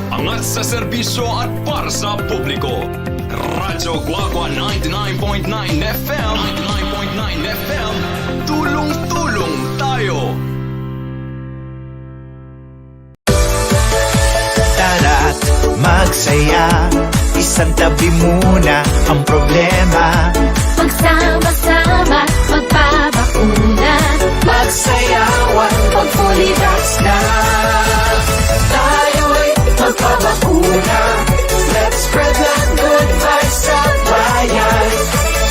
Angat sa serbisyo at para sa publiko. Radyo Guagua 99.9 FM. 99.9 FM. Tulong-tulong tayo. Tara't magsaya, isang tabi muna ang problema. Magsama-sama, magpabakuna. Magsayawan, Mag-fully vax na tayo'y magpabakuna. Let's spread the good vibes sa bayan.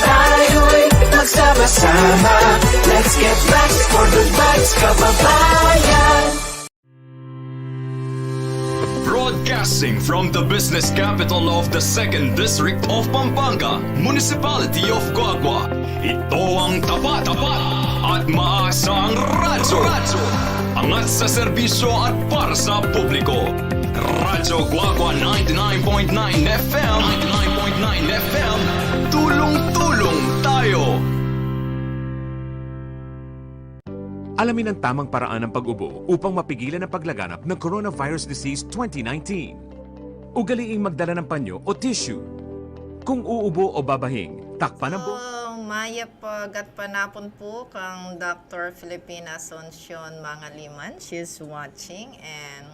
Tayo'y magsama-sama. Let's get back for good vibes, kababayan. Broadcasting from the business capital of the 2nd District of Pampanga, Municipality of Guagua. Ito ang tapat at maasang radyo. Angat sa serbisyo at para sa publiko. Radyo Guagua 99.9 FM. 99.9 FM. Tulong-tulong tayo. Alamin ang tamang paraan ng pag-ubo upang mapigilan ang paglaganap ng Coronavirus Disease 2019. Ugaliing magdala ng panyo o tissue. Kung uubo o babahing, takpan ang buong... Maya pagat panapon po kang Dr. Filipina Asuncion Mangaliman. She's watching, and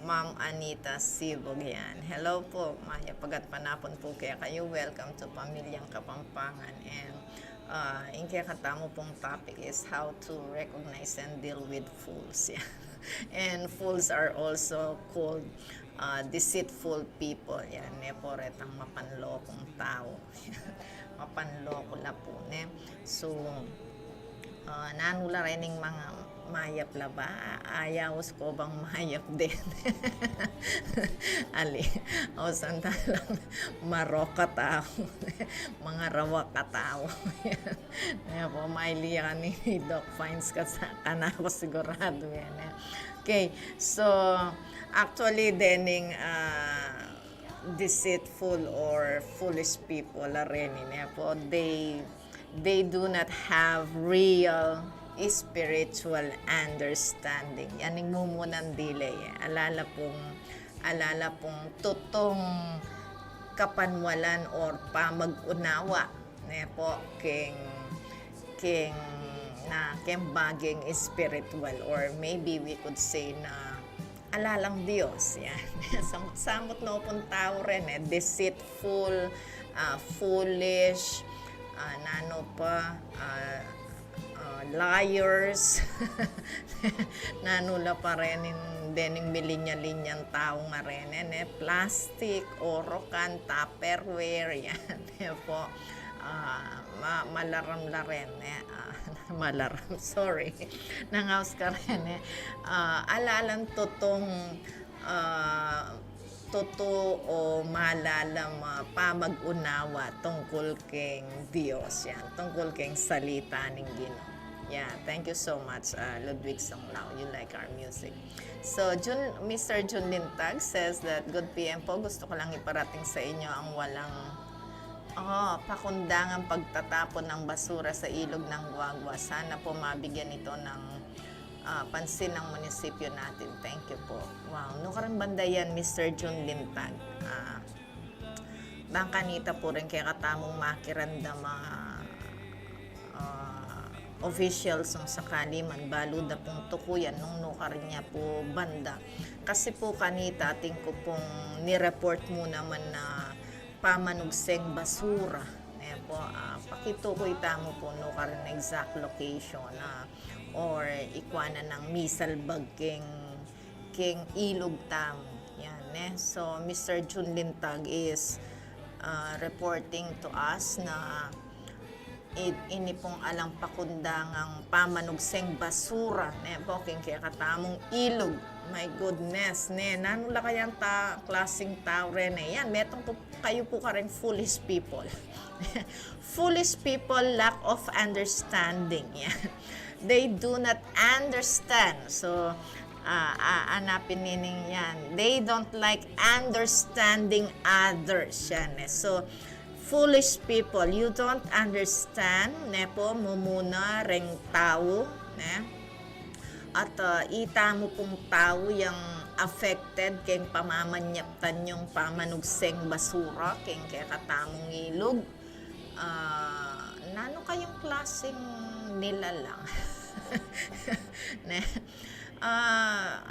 Ma'am Anita Sibugyan. Hello po, Maya pagat panapon po kaya kayo. Welcome to Pamilyang Kapampangan. And yung kaya katamo pong topic is how to recognize and deal with fools. Yeah. And fools are also called deceitful people. Yan, neporetang mapanlokong tao. Mapanloko la po. Ne? So, nanula rin yung mga mayap la ba? Ayaw ko bang mayap din? Ali, o sandalang maroka tao. Mga rawa ka tao. Yan po, mailiya ni Doc Fines ka sa kanako sigurado yan. Okay, so actually dening deceitful or foolish people rin po, they do not have real spiritual understanding. Yan yung mumunang delay. Alala pong tutong kapanwalan or pamag-unawa po king baging spiritual, or maybe we could say na alalang Diyos. Yan. Samot na pong tao rin deceitful, foolish, liars. Nanula pa rin yung milinya-linyang tao nga rin. Plastic, orokan, tupperware, yan. Po. Malaram la rin. Malaram, sorry. Nangaws ka rin. Alalang totoo o malalam pamag-unawa tungkol keng Diyos. Yan. Tungkol keng salita ng Ginoo. Yeah, thank you so much, Ludwig Songlao. You like our music. So, Mr. Jun Lintag says that, good PM po, gusto ko lang iparating sa inyo ang walang pakundangang pagtatapon ng basura sa ilog ng Guagua. Sana po mabigyan ito ng pansin ng munisipyo natin. Thank you po. Wow, nukarang banda yan, Mr. Jun Lintag. Bangkanita po rin kaya katamong makiranda officials ng sakali man balud na pong tukuyan nung nukarin niya po banda. Kasi po kanita ating ko pong nireport mo naman na pamanugseng basura. Po, pakitukoy tamo po nukarin na exact location or ikwana ng misalbag king ilog tamo. Yan, So, Mr. Jun Lintag is reporting to us na ini pong alang pakundangang pamanugseng basura po kaya katamong ilog. My goodness, nanula kayang klaseng tao rin yan, metong po kayo po ka rin foolish people. Foolish people lack of understanding. Yan. They do not understand. So, anapin nining yan. They don't like understanding others. Yan. So, foolish people, you don't understand, ne po, mumuna reng tao, ne? At ita mo pong tao yung affected keng pamamanyaptan yung pamanugseng basura keng kaya katamong ilog. Nano kayong klaseng nilalang? Ne?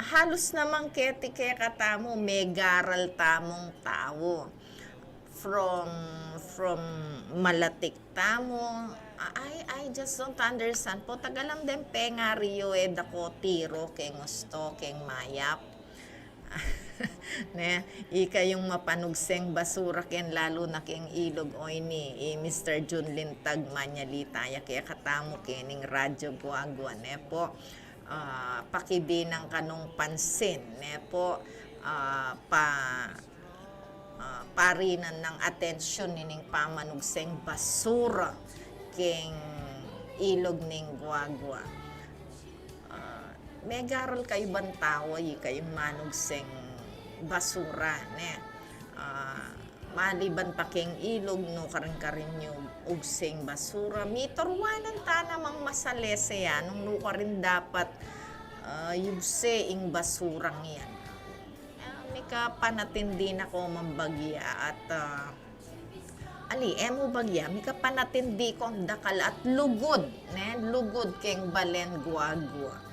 Halos namang keti kaya katamo may garal tamong tao from malatik tamo. I just don't understand po tagalam den pengario dako tiro keng gusto keng mayap. Ne, ika yung mapanugseng basura ken lalo na keng ilog oy ni Mr. Junlin Tagmanyalita ya kaya katamo kening radyo guagua ne po. Pakidinang kanong pansin ne po, parinan ng atensyon nining pamanugseng basura king ilog ning guagua. May garal kayo bantawa yi kayong manugseng basura ne. Maliban pa king ilog no karing yung ugseng basura mitorwanan ta namang masalese yan nung no karin dapat yugse ing basurang yan. Mika panatindi na ko mambagya at emo bagya mika panatindi ko dakal at lugod ne lugod keng balen guagua.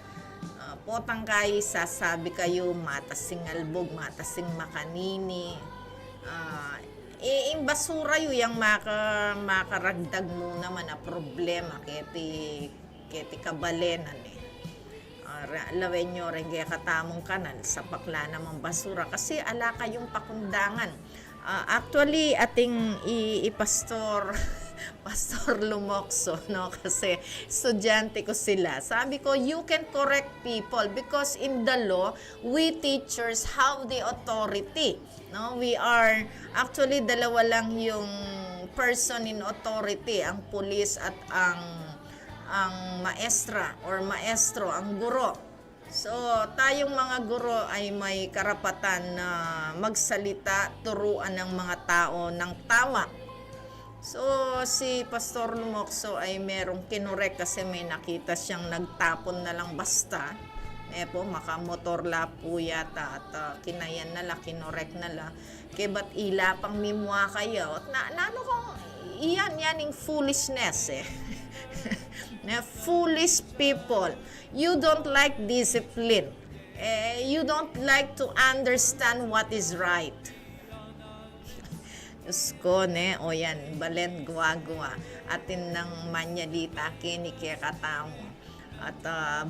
Potang kay sasabi kayo matasing albog matasing makanini. Ing basura yung makaragdag mo naman na problema keti kabalenan lawen nyo rin kaya katamong kanal sa pakla namang basura kasi ala kayong pakundangan. Actually ating Pastor Lumokso no kasi estudyante ko sila. Sabi ko you can correct people because in the law we teachers have the authority. No, we are actually dalawa lang yung person in authority, ang pulis at ang maestra or maestro, ang guro. So, tayong mga guro ay may karapatan na magsalita, turuan ng mga tao ng tama. So, si Pastor Lumokso ay merong kinorek kasi may nakita siyang nagtapon na lang basta. Po, makamotor la po yata at kinayan na la, kinorek na la. Kaya ba't ila pang mimwa kayo? At ano kung yaning foolishness Foolish people. You don't like discipline. You don't like to understand what is right. Diyos ko, o yan, balen guwa-guwa. Atin ng manyalita, kini kaya katamo. At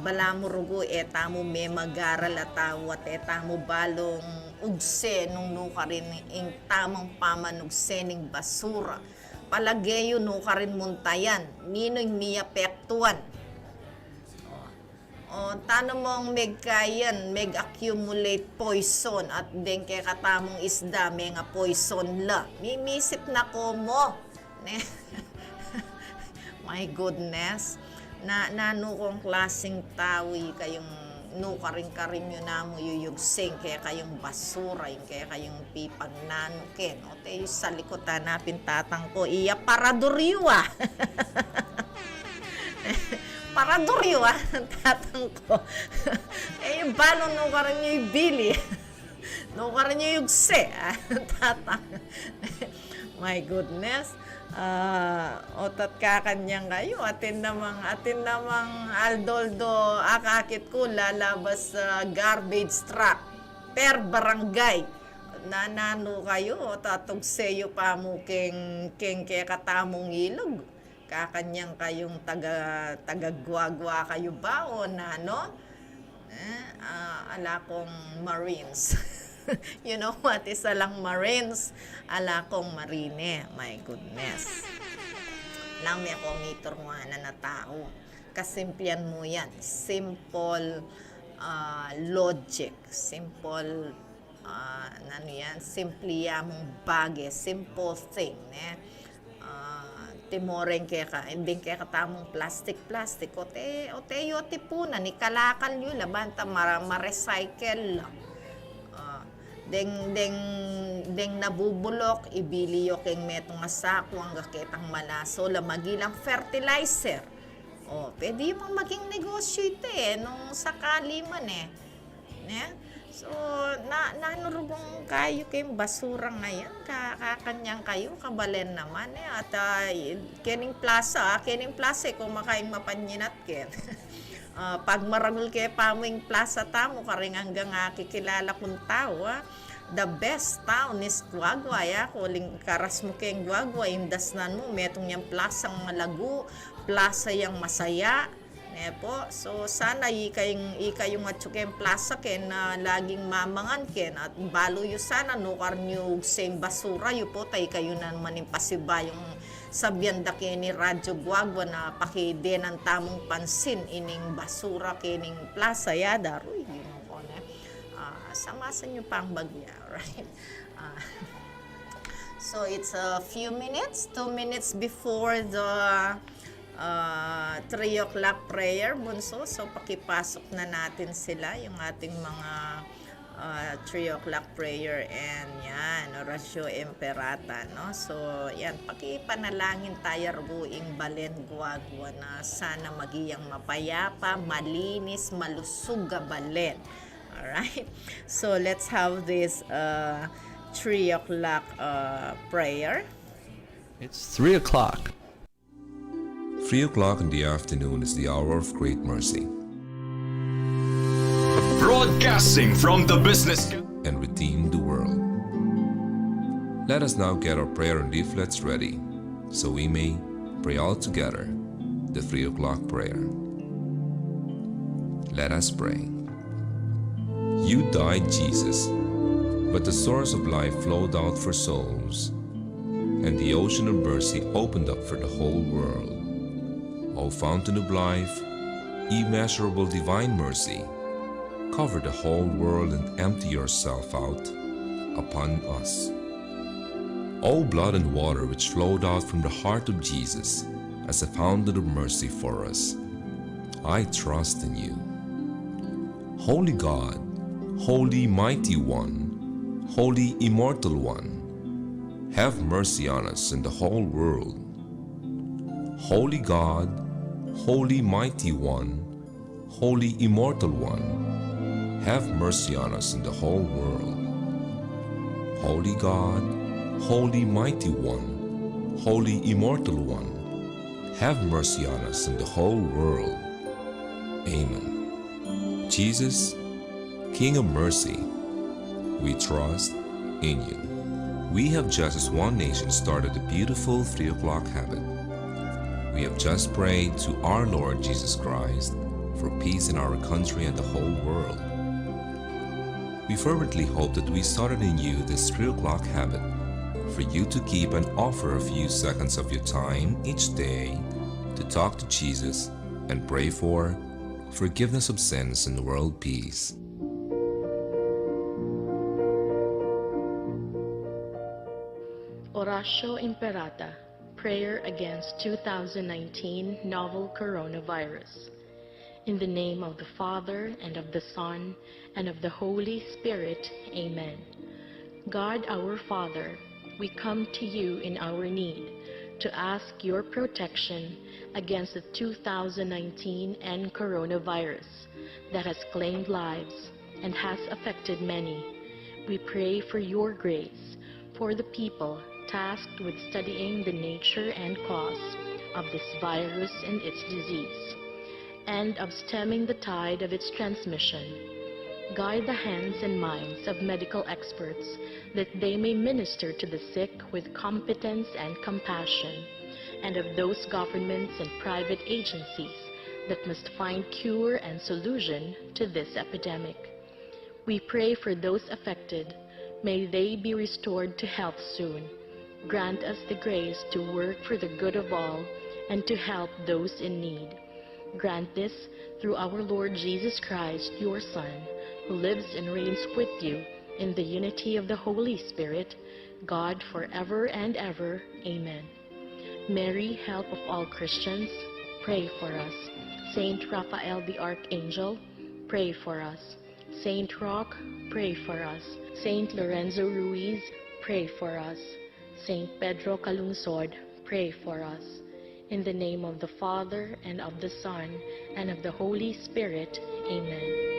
balamo rugo, tamo may magaral at tawat, tamo balong ugse nung nuka rin yung tamang pamanugse ng basura. Palagay yun nuka rin muntayan, nino'y miyapektuan. Tano mong megkayan, meg-accumulate poison at din kaya katamong isda, may nga poison la. Mimisip na ko mo. My goodness. Nano kong klaseng tawi kayong nukaring-karim yun na mo yuyugsing kaya kayong basura yung kaya kayong pipag nanukin o tayo sa likod hanapin tatang ko iya paraduriwa paraduriwa tatang ko yung balon nukarin nyo yung bili nukarin nyo yung yugse tatang my goodness. Otat kakanyang kayo atin namang aldoldo akakit ko lalabas sa garbage truck per barangay nanano kayo tatugseyo pa mo keng kaya katamong ilog kakanyang kayong taga-guagwa kayo ba o nano ala kong Marines. You know what? Isa lang Marines, ala kong Marine. My goodness. Lang may komitor mo na tao. Kasimplian mo yan. Simple logic. Simple, simple mong bagay. Simple thing. Timoreng kaya ka, hindi kaya katamong plastic. O teyo tipuna, ni kalakal yun, labanta, ma-recycle lang. deng nabubulok, ibiliyo keng metong asako ang gaketang malaso, lamagilang fertilizer. O, pwede yung maging negosyo ito nung sakali man So, nanurugong kayo kayong basura ngayon, kakanyang kayo, kabalen naman At kening plaza, kung makaing mapanyanat ken. Pag maragul kayo pamuing plaza tamo, karing hanggang kikilala kong tao, the best town is Guagua, kuling karas mo kayong Guagua, indasnan mo, metong yung plaza ng lagu, plaza yung masaya, po. So sana ikayong atsukeng plaza ken na laging mamangan ken at balo yu sana no karnyo seng basura yu po tay kayo na naman impasiba yung sabyanda kini Radyo Guagua na pakide ng tamong pansin ining basura kining plaza daroy yun po samasan nyo pang bagya, right? So it's a few minutes, 2 minutes before the 3 o'clock prayer, bunso. So, pakipasok na natin sila, yung ating mga 3 o'clock prayer and yan, Oratio Imperata, no? So, yan, pakipanalangin tayo ruguing Balen Guagua na sana magiyang mapayapa, malinis, malusog ga Balen. Alright? So, let's have this 3 o'clock prayer. It's 3 o'clock. 3 o'clock in the afternoon is the hour of great mercy Broadcasting from the business and redeem the world. Let us now get our prayer and leaflets ready so we may pray all together the 3 o'clock prayer. Let us pray. You died, Jesus, but the source of life flowed out for souls, and the ocean of mercy opened up for the whole world. O fountain of life, immeasurable divine mercy, cover the whole world and empty yourself out upon us. O blood and water which flowed out from the heart of Jesus as a fountain of mercy for us, I trust in you. Holy God, Holy Mighty One, Holy Immortal One, have mercy on us and the whole world. Holy God, Holy Mighty One, Holy Immortal One, have mercy on us and the whole world. Holy God, Holy Mighty One, Holy Immortal One, have mercy on us and the whole world. Amen. Jesus, King of mercy, we trust in you. We have just as one nation started a beautiful 3 o'clock habit. We have just prayed to our Lord Jesus Christ for peace in our country and the whole world. We fervently hope that we started in you this 3 o'clock habit for you to keep and offer a few seconds of your time each day to talk to Jesus and pray for forgiveness of sins and world peace. Oratio Imperata, prayer against 2019 novel coronavirus. In the name of the Father, and of the Son, and of the Holy Spirit. Amen. God our Father, we come to you in our need to ask your protection against the 2019 and coronavirus that has claimed lives and has affected many. We pray for your grace for the people tasked with studying the nature and cause of this virus and its disease, and of stemming the tide of its transmission. Guide the hands and minds of medical experts that they may minister to the sick with competence and compassion, and of those governments and private agencies that must find cure and solution to this epidemic. We pray for those affected. May they be restored to health soon. Grant us the grace to work for the good of all and to help those in need. Grant this through our Lord Jesus Christ, your Son, who lives and reigns with you in the unity of the Holy Spirit, God forever and ever. Amen. Mary, help of all Christians, pray for us. Saint Raphael the Archangel, pray for us. Saint Roch, pray for us. Saint Lorenzo Ruiz, pray for us. Saint Pedro Calungsod, pray for us. In the name of the Father, and of the Son, and of the Holy Spirit. Amen.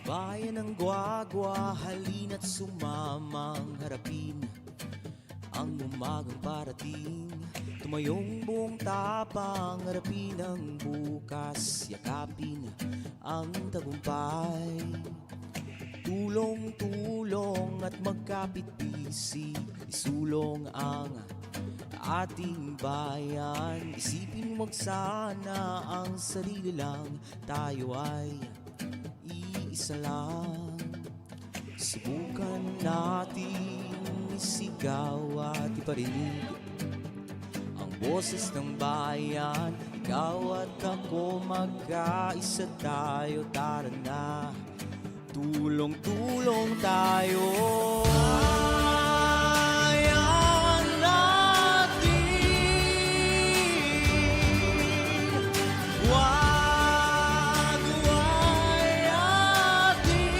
Bayan ng Guagua, halina't sumamang harapin ang umagang parating. Tumayong buong tapang, harapin ang bukas, yakapin ang tagumpay. Tulong-tulong at magkapit-bisig, isulong ang ating bayan. Isipin mo sana ang sarili lang, tayo ay iisa lang. Subukan natin isigaw at iparinig ang boses ng bayan. Ikaw at ako, magkaisa tayo, tara na. Tulong-tulong tayo. Bayan natin, Guaguay atin.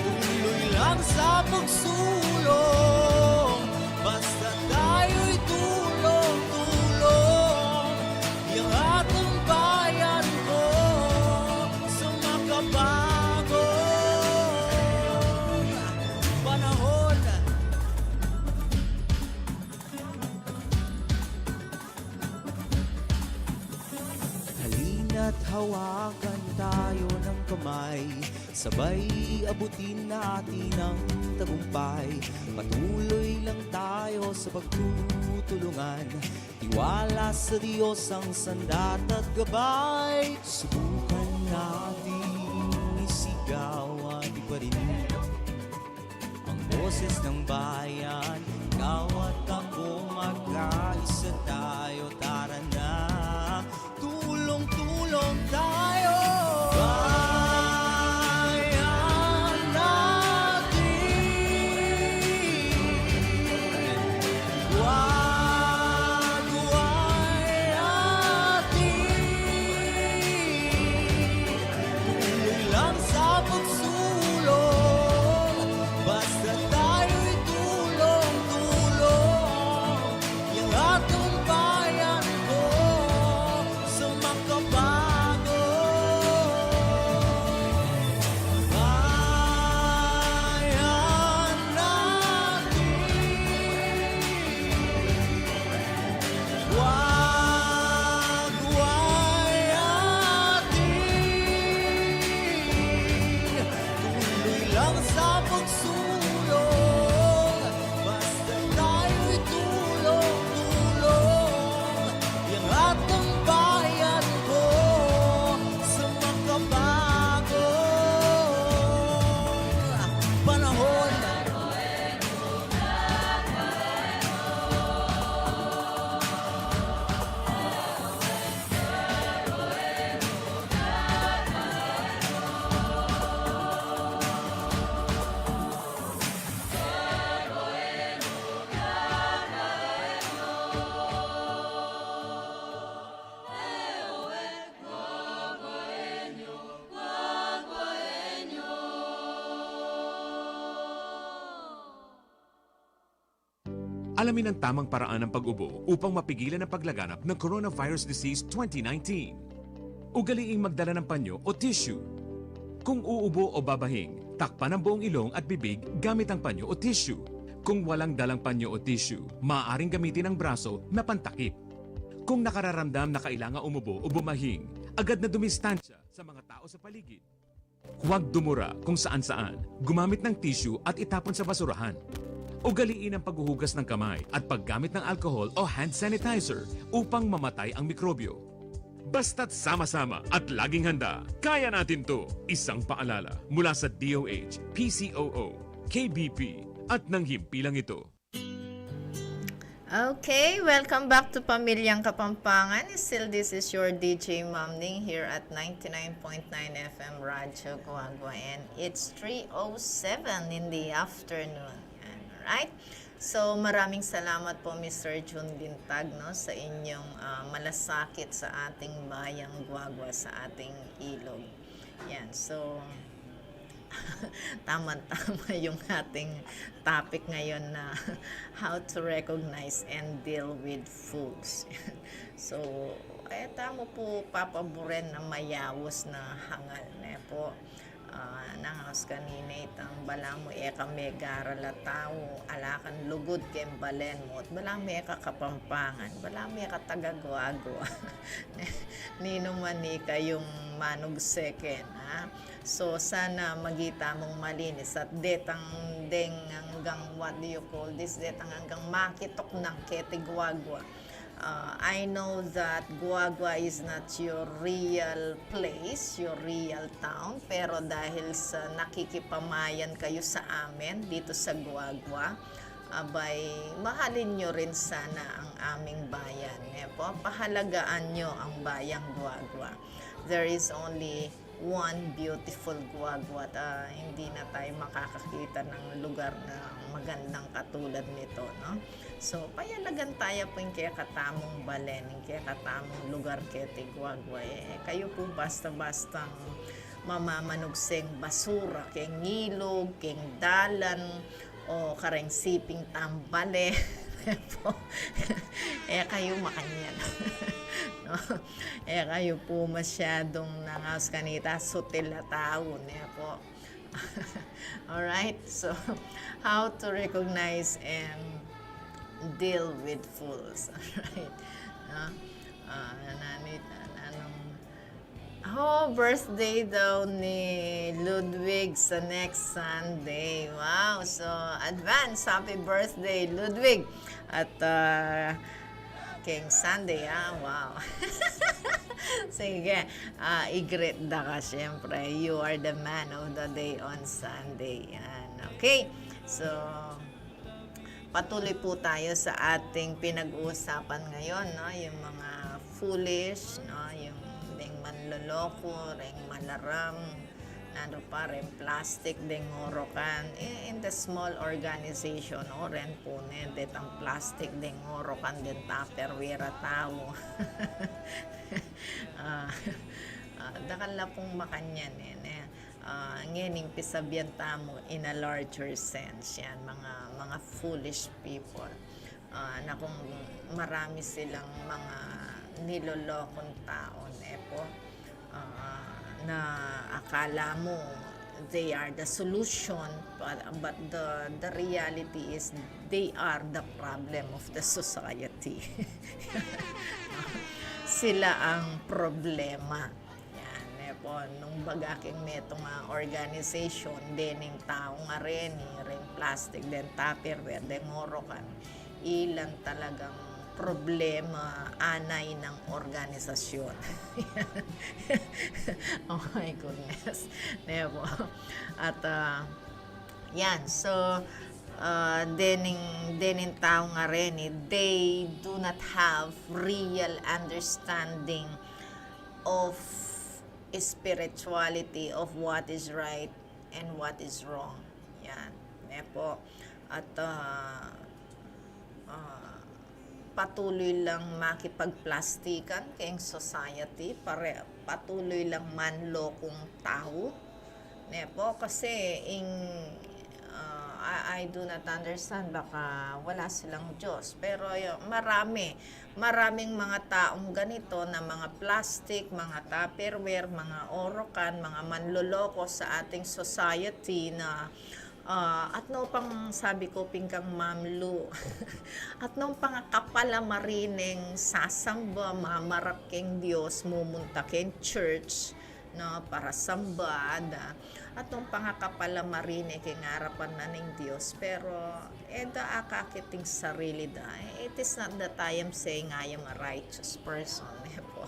Tuloy lang sa pagsulong, basta tayo'y tulong-tulong. Yung atong bayan ko sa makabagong panahon. Halina't hawakan tayo ng kamay, sabay abutin natin ang tagumpay. Patuloy lang tayo sa pagtutulungan, tiwala sa Diyos ang sandat at gabay. Subukan natin isigaw at iparinig ang boses ng bayan. Ikaw at ako, magkaisa tayo, tara na. Tulong-tulong tayo. Bayan natin, Guaguay atin. Tuloy lang sa pagsulong, basta tayo'y tulong-tulong. Yung atong bayan ko sa makabago. Bayan natin, Guaguay atin. Tuloy lang sa pagsulong, basta tayo'y tulong-tulong. Yung atong bayan ko sa makabagong panahon. Alamin ang tamang paraan ng pag-ubo upang mapigilan ang paglaganap ng Coronavirus Disease 2019. Ugaliing magdala ng panyo o tissue. Kung uubo o babahing, takpan ang buong ilong at bibig gamit ang panyo o tissue. Kung walang dalang panyo o tissue, maaaring gamitin ang braso na pantakip. Kung nakararamdam na kailangan umubo o bumahing, agad na dumistansya sa mga tao sa paligid. Huwag dumura kung saan-saan, gumamit ng tissue at itapon sa basurahan. Ugaliin ang paghuhugas ng kamay at paggamit ng alcohol o hand sanitizer upang mamatay ang mikrobyo. Basta't sama-sama at laging handa, kaya natin to. Isang paalala mula sa DOH, PCOO, KBP at ng himpilang ito. Okay, welcome back to Pamilyang Kapampangan. Still, this is your DJ Ma'am Ning here at 99.9 FM Radyo Guagua, and it's 3:07 in the afternoon. Alright? So, maraming salamat po Mr. Jun Bintag, no, sa inyong malasakit sa ating bayang Guagua, sa ating ilog. Yan, so tama-tama yung ating topic ngayon na how to recognize and deal with fools. So, tamo po papaboren na mayawos na hangal na po. Nangos kanina itang bala mo kami garala tao alakan lugod kem balen mo at bala mo kapampangan bala mo tagagwago nino manika yung manog second, ha? So sana magita mong malinis at detang deng hanggang what do you call this, detang hanggang makitok ng ketigwagwa. I know that Guagua is not your real place, your real town, pero dahil sa nakikipamayan kayo sa amin dito sa Guagua, abay, mahalin nyo rin sana ang aming bayan. Pahalagaan nyo ang bayang Guagua. There is only one beautiful Guagua at hindi na tayo makakakita ng lugar na magandang katulad nito, no? So, payalagan tayo po yung kaya katamong balen, yung kaya katamong lugar kaya Guagua. Kayo po basta-bastang mamamanugseng basura, kaya ngilog, kaya dalan, o kareng siping tambale. Kayo makanyan. No? Kayo po masyadong nangaos kanita, sutil na tao. Po. Alright, so how to recognize and deal with fools. Alright. Birthday daw ni Ludwig sa next Sunday. Wow, so advance happy birthday Ludwig. At King Sunday, wow. Sige, i-greet da ka syempre. You are the man of the day on Sunday. Yan. Okay, so patuloy po tayo sa ating pinag-uusapan ngayon, no? Yung mga foolish, no? Yung ding manloloko, ring malaram, nano pa rin plastic, ding ngorokan. In the small organization, no? Ren po detang plastic, ding ngorokan, din tupperware tao. Dakal na pong makanyan ngayon pisabyan tamo in a larger sense yan mga foolish people na kung marami silang mga nilolokong taon po na akala mo they are the solution but the reality is they are the problem of the society. Sila ang problema. Yan, po, nung bagaking netong organization, dening tao nga rin plastic, den tupperware, den ngorokan, ilan talagang problema anay ng organisasyon. Oh my goodness. Po. At yan, so dening tao nga rin they do not have real understanding of spirituality, of what is right and what is wrong. Yan po. At patuloy lang makipagplastikan kayong society, patuloy lang manlokong tao po kasi I do not understand, baka wala silang Diyos. Pero maraming mga taong ganito na mga plastic, mga tupperware, mga orokan, mga manloloko sa ating society na at no pang sabi ko pingkang mamlu at no pang kapala marineng sasamba mamarap keng Diyos mumunta keng church no para sambada at nung pangakapala marine kay ngarapan na ng Diyos pero da akakiting sarili da it is not that I am saying I am a righteous person po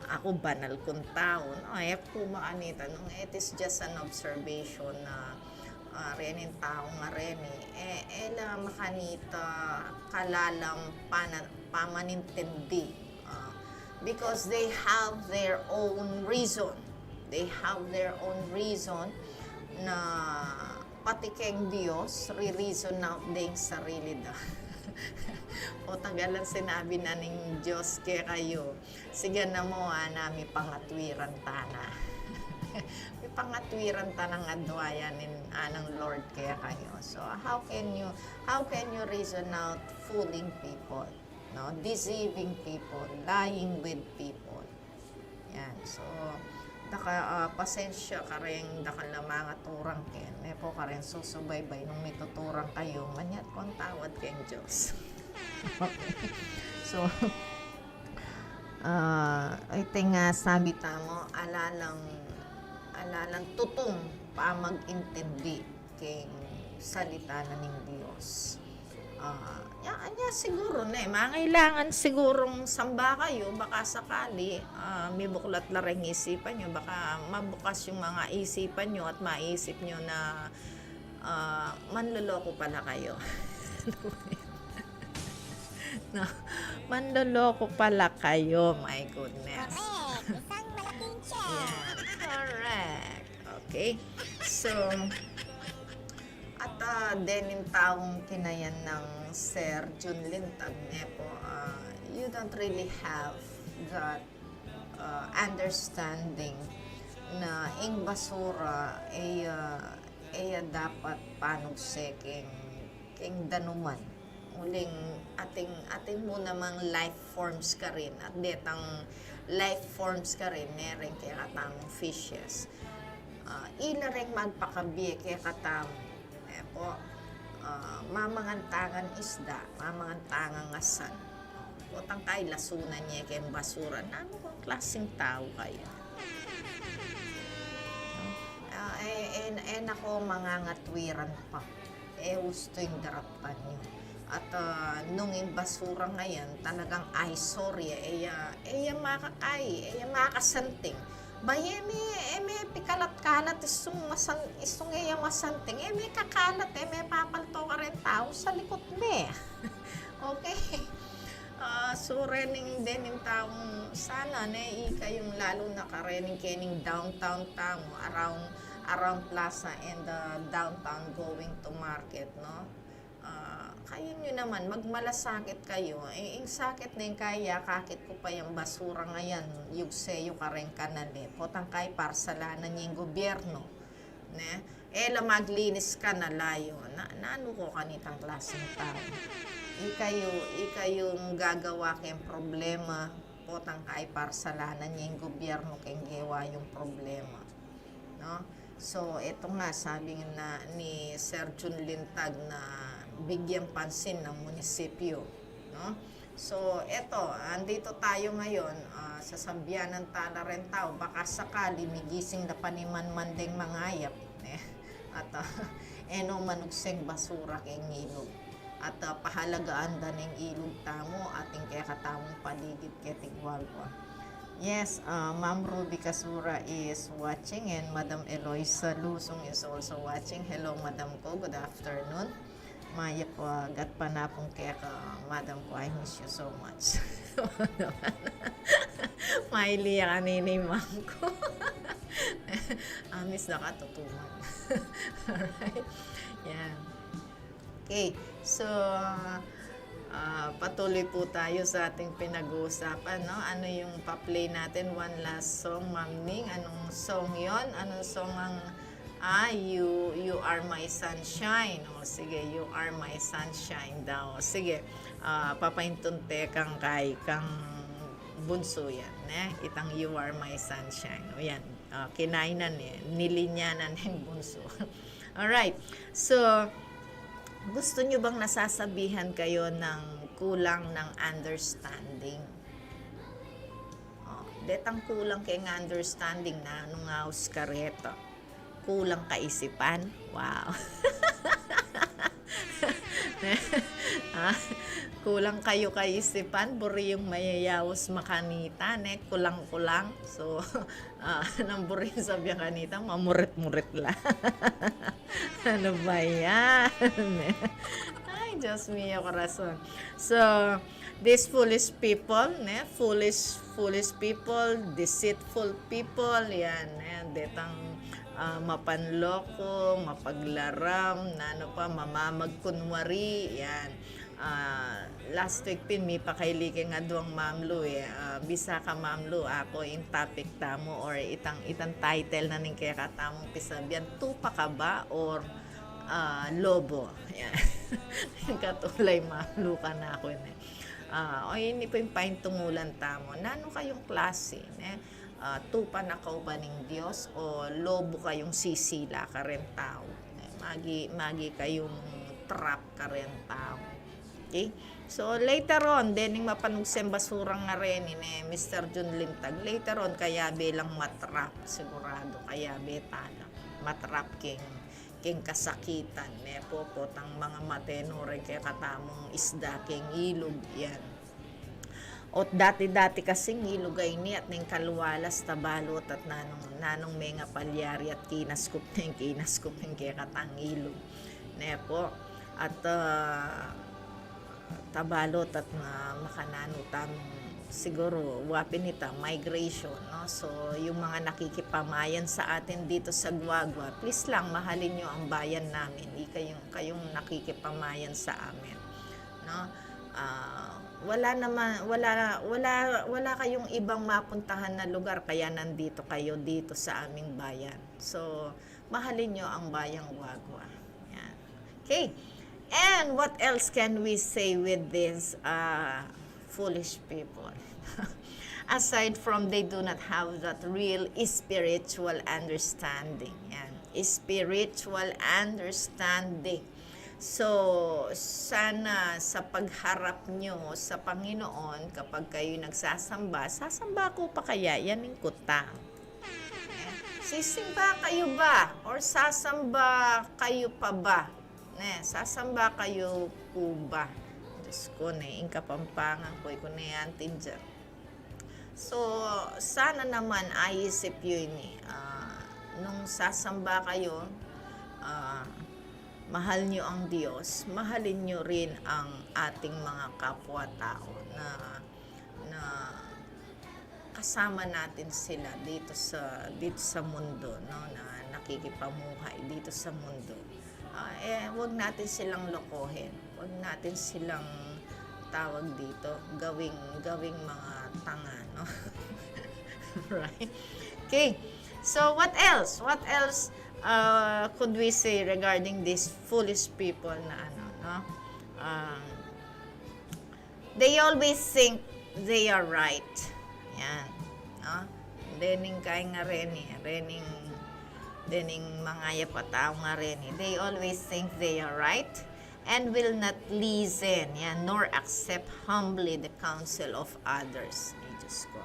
ako banal kung tao. No? Ay, po makanita. Nung it is just an observation na renin tao nga rin ela makanita kalalang pamanintindi. Because they have their own reason. They have their own reason na pati keng Diyos, re-reason out din sarili da. O tagalan sinabi na ning Diyos kaya kayo, sige na mo nami pangatwiran tana. May pangatwiran tanang adwayan ng Lord kaya kayo. So how can you reason out fooling people? No, deceiving people, lying with people. Yan. So, pasensya ka rin, mga turang ken. Po ka rin susubaybay nung may tuturang kayo, manyat kong tawad keng Diyos. Okay. So, ito nga sabi tamo, alalang tutong pa mag-intindi keng salita na ning Diyos. Siguro na mangailangan sigurong samba kayo, baka sakali may buklat la rin isipan nyo, baka mabukas yung mga isipan nyo at maisip nyo na manloloko pala kayo. No, manloloko pala kayo, my goodness. Yeah, correct. Okay, so at denin taong kinayan ng Sir Jun Lintag po, you don't really have that understanding na ing basura ay dapat panugse king danuman. Uling ating mo namang life forms ka rin at detang life forms ka rin nering kaya katamong fishes. Ila rin magpakabi kaya katamong po, mamangantangan isda, mamangantangan asan. Utang kay lasunan niya kay basura. Nano kung klaseng tao kayo? Nako, mangangatwiran pa. Gusto yung darapan niyo. At nung yung basura ngayon, talagang sorry, makakay, makasanting. Eme pikalat-kalat isung masanting, eme kakalat, eme papalto ka rin tao sa likod me. Okay? So rening din yung taong sana na kayong lalo na karening kening downtown tao around plaza and downtown going to market, no? Kayo nyo naman, magmalasakit kayo. Yung sakit na yung kaya, kakit ko pa yung basura ngayon, yung seyo ka rin kanali. Potang kay parsalanan niya yung gobyerno. Ne? Maglinis ka na layo. Naano ko kanitang klaseng tao? Ikayong gagawa kayong problema. Potang kay parsalanan niya yung gobyerno kayong gawa yung problema. No? So, ito nga, sabi na ni Sir Jun Lintag na bigyang pansin ng munisipyo, no? So, andito tayo ngayon sa Sambianan Tala Rentao, baka sakali may gising na paniman-mandeng mangayap, at manugseng basura kay ilog. At pahalagaan da ng ilog tamo ating kaya katamong paligid kay Tigwalwa. Yes, Ma'am Ruby Kasura is watching and Madam Eloisa Lusong is also watching. Hello, Madam ko. Good afternoon. Maya po, gat pa na pong kaya ka, Madam ko, I miss you so much. Maili ka nini, Ma'am ko. Miss na katutuman. Alright? Yan. Okay, so, patuloy po tayo sa ating pinag-uusapan, no? Ano yung pa-play natin? One last song, Ma'am Ning. Anong song yon? Anong song ang you are my sunshine. O sige, you are my sunshine daw. Sige, papaintunte kang kang bunso yan. Itang you are my sunshine. O yan, kinainan nilinyanan ng bunso. Alright, so, gusto nyo bang nasasabihan kayo ng kulang ng understanding? Detang kulang kay understanding na nung house kareto. Kulang kaisipan. Wow. Ah, kulang kayo kaisipan, buri yung mayayawos makanita, kulang-kulang. So, nang buri sa kanita, mamurit-murit lang. Ano ba yan? Ay, Diyos mío, corazon. So, these foolish people, foolish people, deceitful people, yan, detang mapanloko, mapaglaram, mamamagkunwari, yan. Last week pin, may pakailike nga duwang mamlo bisa ka mamlo, ako in topic tamo or itang title na ning kaya katamong pisabyan, tupa ka ba or lobo? Yan. Katulay mamlo ka na ako yun o hindi po yung paintungulan tamo. Nano kayong klase? Tupa na ka ba ng Diyos o lobo kayong sisila ka rin tao? Magi kayong trap ka rin tao. Okay? So later on, dening mapanugsen basurang nga rin Mr. Jun Lintag. Later on, kaya bilang matrap. Sigurado, kaya betala. Matrap king kasakitan popotang mga matenore kaya katamong isda king ilog yan ot dati kasing ilog ay ni at ning kalwalas tabalot at nanong mga palyari at kinaskup ng kaya katang ilog nepo at tabalot at makanano tamong siguro wapin nita migration, no? So yung mga nakikipamayan sa atin dito sa Guagua, please lang mahalin nyo ang bayan namin, kayong nakikipamayan sa amin, no? Wala kayong ibang mapuntahan na lugar kaya nandito kayo dito sa aming bayan. So mahalin nyo ang bayang Guagua. Yan. Okay. And what else can we say with this foolish people? Aside from they do not have that real spiritual understanding. Yan. Spiritual understanding. So, sana sa pagharap nyo sa Panginoon, kapag kayo nagsasamba, sasamba ko pa kaya? Yan yung kutang. Sisimba kayo ba? Or sasamba kayo pa ba? Sasamba kayo po ba? Diyos ko, yung kapampangan ko, yan, tinja. So, sana naman ayisip yun nung sasamba kayo, mahal nyo ang Diyos, mahalin nyo rin ang ating mga kapwa-tao na kasama natin sila dito sa mundo, no? Na nakikipamuhay dito sa mundo. Wag natin silang lokohin, wag natin silang tawag dito, gawing mga tanga, no? Right? Okay. So what else could we say regarding these foolish people na no? They always think they are right. Yan, no? Dening kay nga dening mga yapatao nga rin. They always think they are right and will not listen, nor accept humbly the counsel of others. Ay, Diyos ko.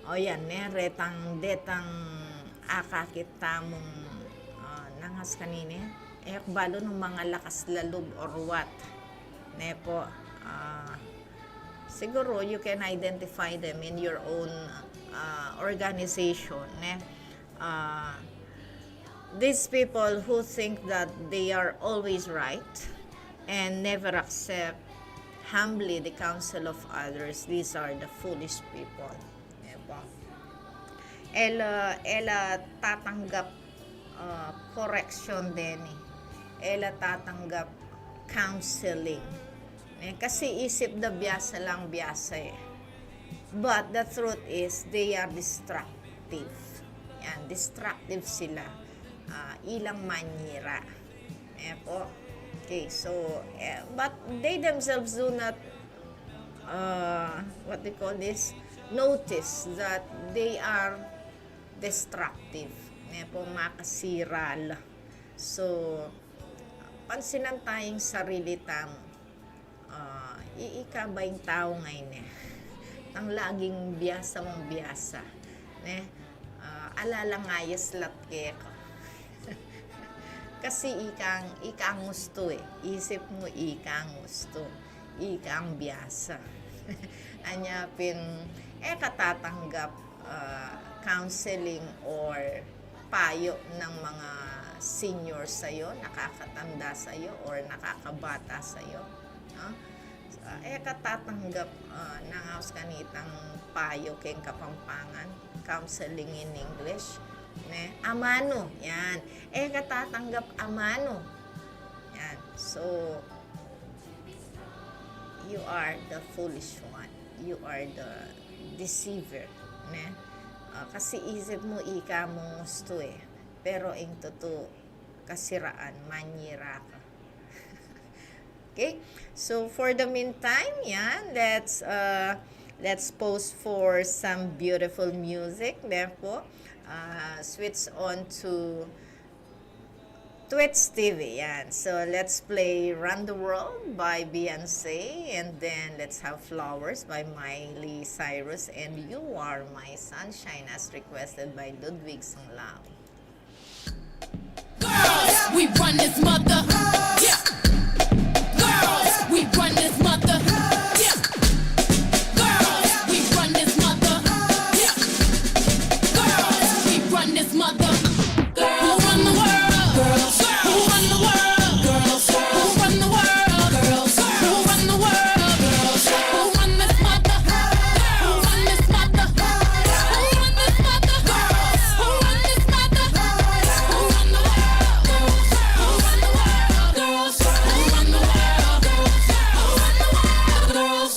O yan, detang akakit tamong nangas kanine. Balo ng mga lakas lalub or what. Nepo, siguro you can identify them in your own organization. These people who think that they are always right and never accept humbly the counsel of others, these are the foolish people. Ela tatanggap correction din ela tatanggap counseling kasi isip na biyasa lang biyasa but the truth is they are destructive. Yan, destructive sila. Ilang manyira. Okay, so but they themselves do not what they call this, notice that they are destructive. Makasiral. So pansinan tayong sarili tamo. Iikabayng tao ngayon ang laging biyasa mong biyasa. Alalangayas latke ko. Kasi ikang gusto eh. Isip mo ikang gusto. Ikang biyasa. Anya katatanggap counseling or payo ng mga senior sa'yo, nakakatanda sa'yo, or nakakabata sa'yo. No? Katatanggap ng house kanitang payo keng Kapampangan, counseling in English. Ne? Amano, yan. Katatanggap amano. Yan. So, you are the foolish one. You are the deceiver. Ne? Kasi isip mo ika mo gusto eh. Pero ang totoo, kasiraan, manyira ka. Okay? So, for the meantime, yan, let's pause for some beautiful music. Therefore, switch on to Twitch TV. Yan. So, let's play Run the World by Beyonce, and then let's have Flowers by Miley Cyrus, and You Are My Sunshine as requested by Ludwig Songlau. Girls, we run this mother. Yeah. Girls, we run this mother. Yeah. Girls, we run this mother. Yeah. Girls, we run this mother. Who run the world? Girls. Who run the world? Girls. Who run the world? Girls. Who run the world? Girls. Who run this mother? Who run this mother? Who run this mother? Girls. Who run this mother? Who run the world? Girls. Who run the world? Girls. Who run the world? Girls. Who run the world? Girls.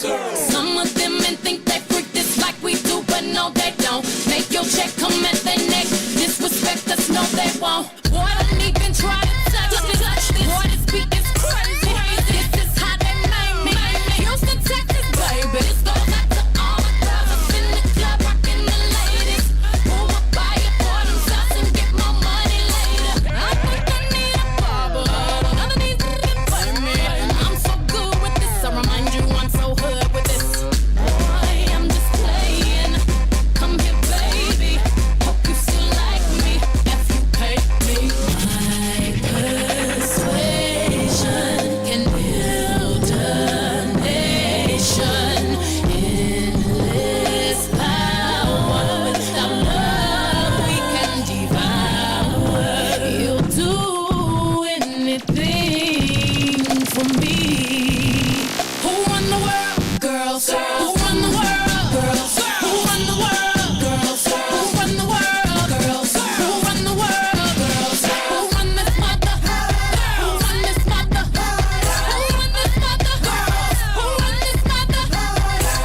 Some of them men think they freak this like we do, but no they don't. Make your check come at their neck. Disrespect us, no they won't. Boy, don't even try to touch this. Boy, this beat is crazy. This is how they make me. Houston, Texas, baby. This goes out to all my girls up in the club, rocking the ladies. Who will buy it for themselves and get more money later? I think I need a barber. None of these can buy me. I'm so good with this. I remind you I'm so hood with this. Boy, I'm just playing. Come here, baby. Hope you still like me if you pay me. My persuasion can build a nation. Endless power. Without love, we can devour. You'll do anything for me. Who run the world? Girls. Who run the world? Girls. Who run the world? Girls. Who run the world? Girls. Who run the world? Girls. Who run this mother? Who run this mother? Who run this mother? Girls. Who run this mother?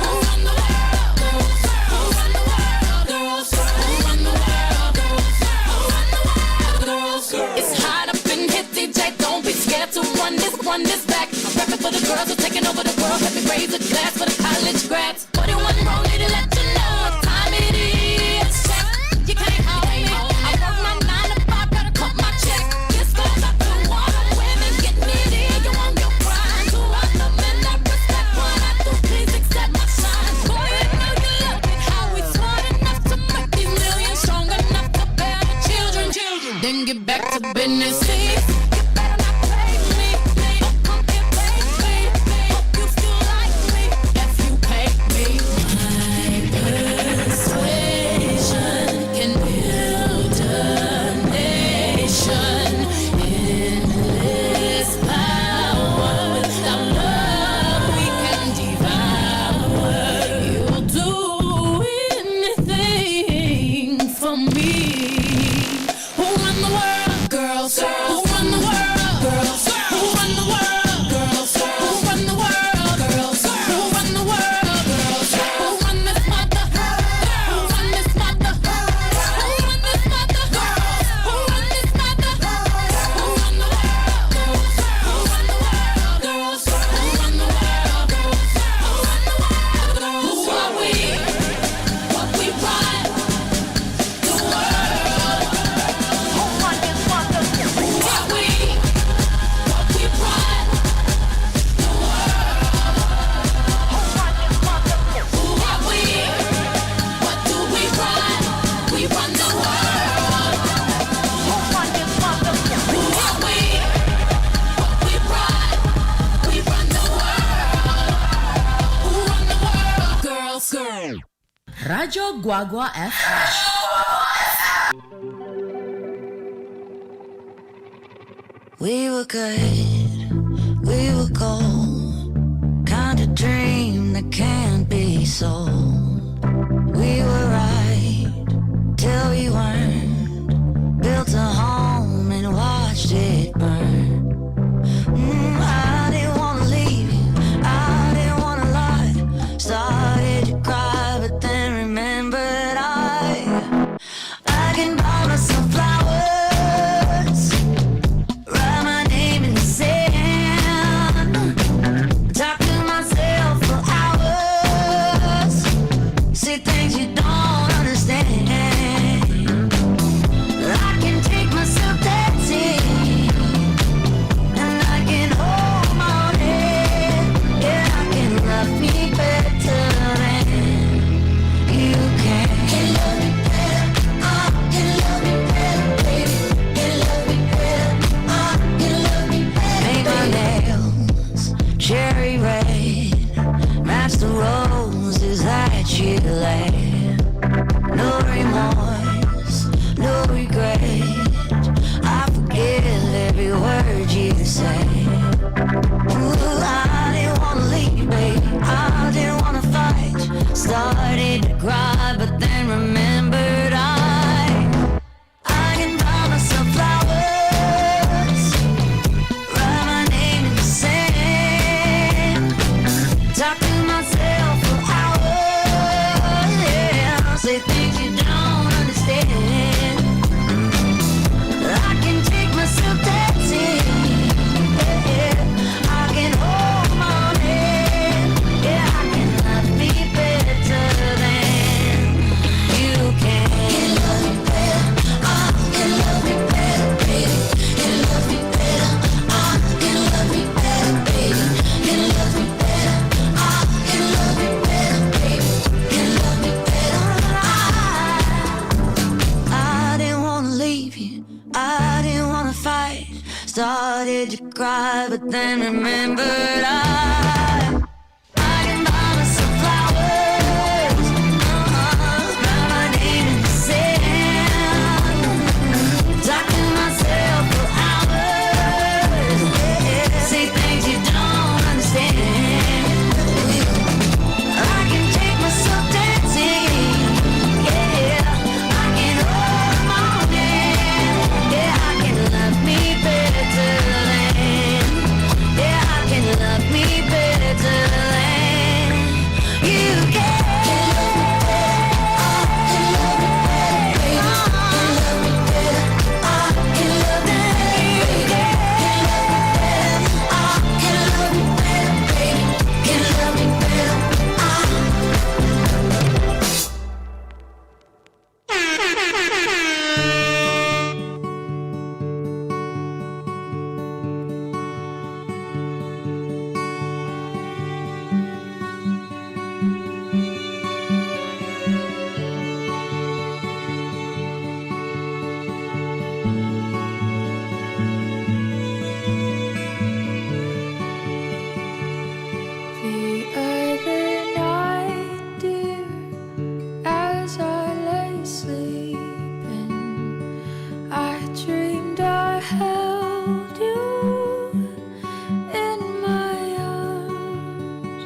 Who run the world? Girls. Who run the world? Girls. Who run the world? Girls. Who run the world? Girls. It's hot up in here, DJ. Don't be scared to run this back. I'm rapping for the girls who are taking over the world. Let me raise a glass for the college grads. 41 wrong, need to let you know what time it is. Check, you can't hold me. I work my 9 to 5, gotta cut my check. This goes up to all the women getting it in. You want your grind. To all the men that respect what I do, please accept my shine. Boy, I know you love it. How we smart enough to make these millions, strong enough to bear the children. Then get back to business. Please, you better not play me. Oh, come here, baby. Hope you still like me Radyo Guagua FM. We were good, we were gold, kind of dream that can't be sold. We were right till we weren't, built a home and watched it burn. I didn't wanna leave you, I didn't wanna lie. Started to cry, but then remembered I can buy myself flowers, write my name in the sand, talk to myself for hours, say things you don't understand. I can take myself dancing, and I can hold my head. Yeah, I can love me better than you can. Can love me better, can love me better, baby. Can love me better, can love me better. Make my nails cherry red, match the roses that you laid. No remorse, no regret, I forgive every word you say. Ooh, I didn't wanna leave, baby, I didn't wanna fight. Started to cry, but then remembered I can buy myself flowers, write my name in the sand, talk to myself for hours, yeah, say things you don't understand. I can take myself dancing, yeah, I can hold my head, yeah, I can love me better than you can. Can love me better, can love me better, baby. Can love me better, can love me better, baby. Can love me better, can love me better, baby. Can love me better. I didn't wanna leave you, I didn't wanna fight. Started to cry, but then remembered I can buy myself flowers, write my name in the sand, talk to myself for hours, yeah, say things you don't understand. I can take myself dancing, yeah, I can hold my hand, yeah, I can love me better than, yeah, I can love me better than you can. Can love me better, baby. Can love me better, can love me better, can love me better, baby. Can love me better. The other night, dear, as I lay sleeping, I dreamed I held you in my arms.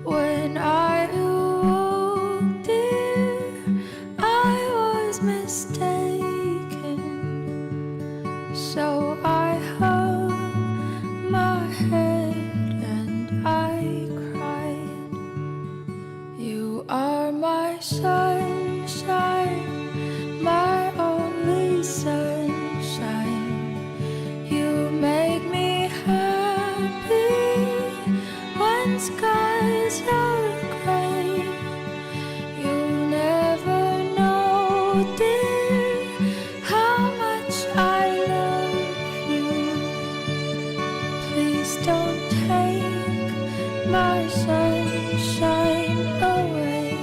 When I awoke, dear, I was mistaken. So I hung my head and I cried. You are my sunshine, my only sunshine. You make me happy when skies are gray. You never know, dear, how much I love you. Please don't take my sunshine away.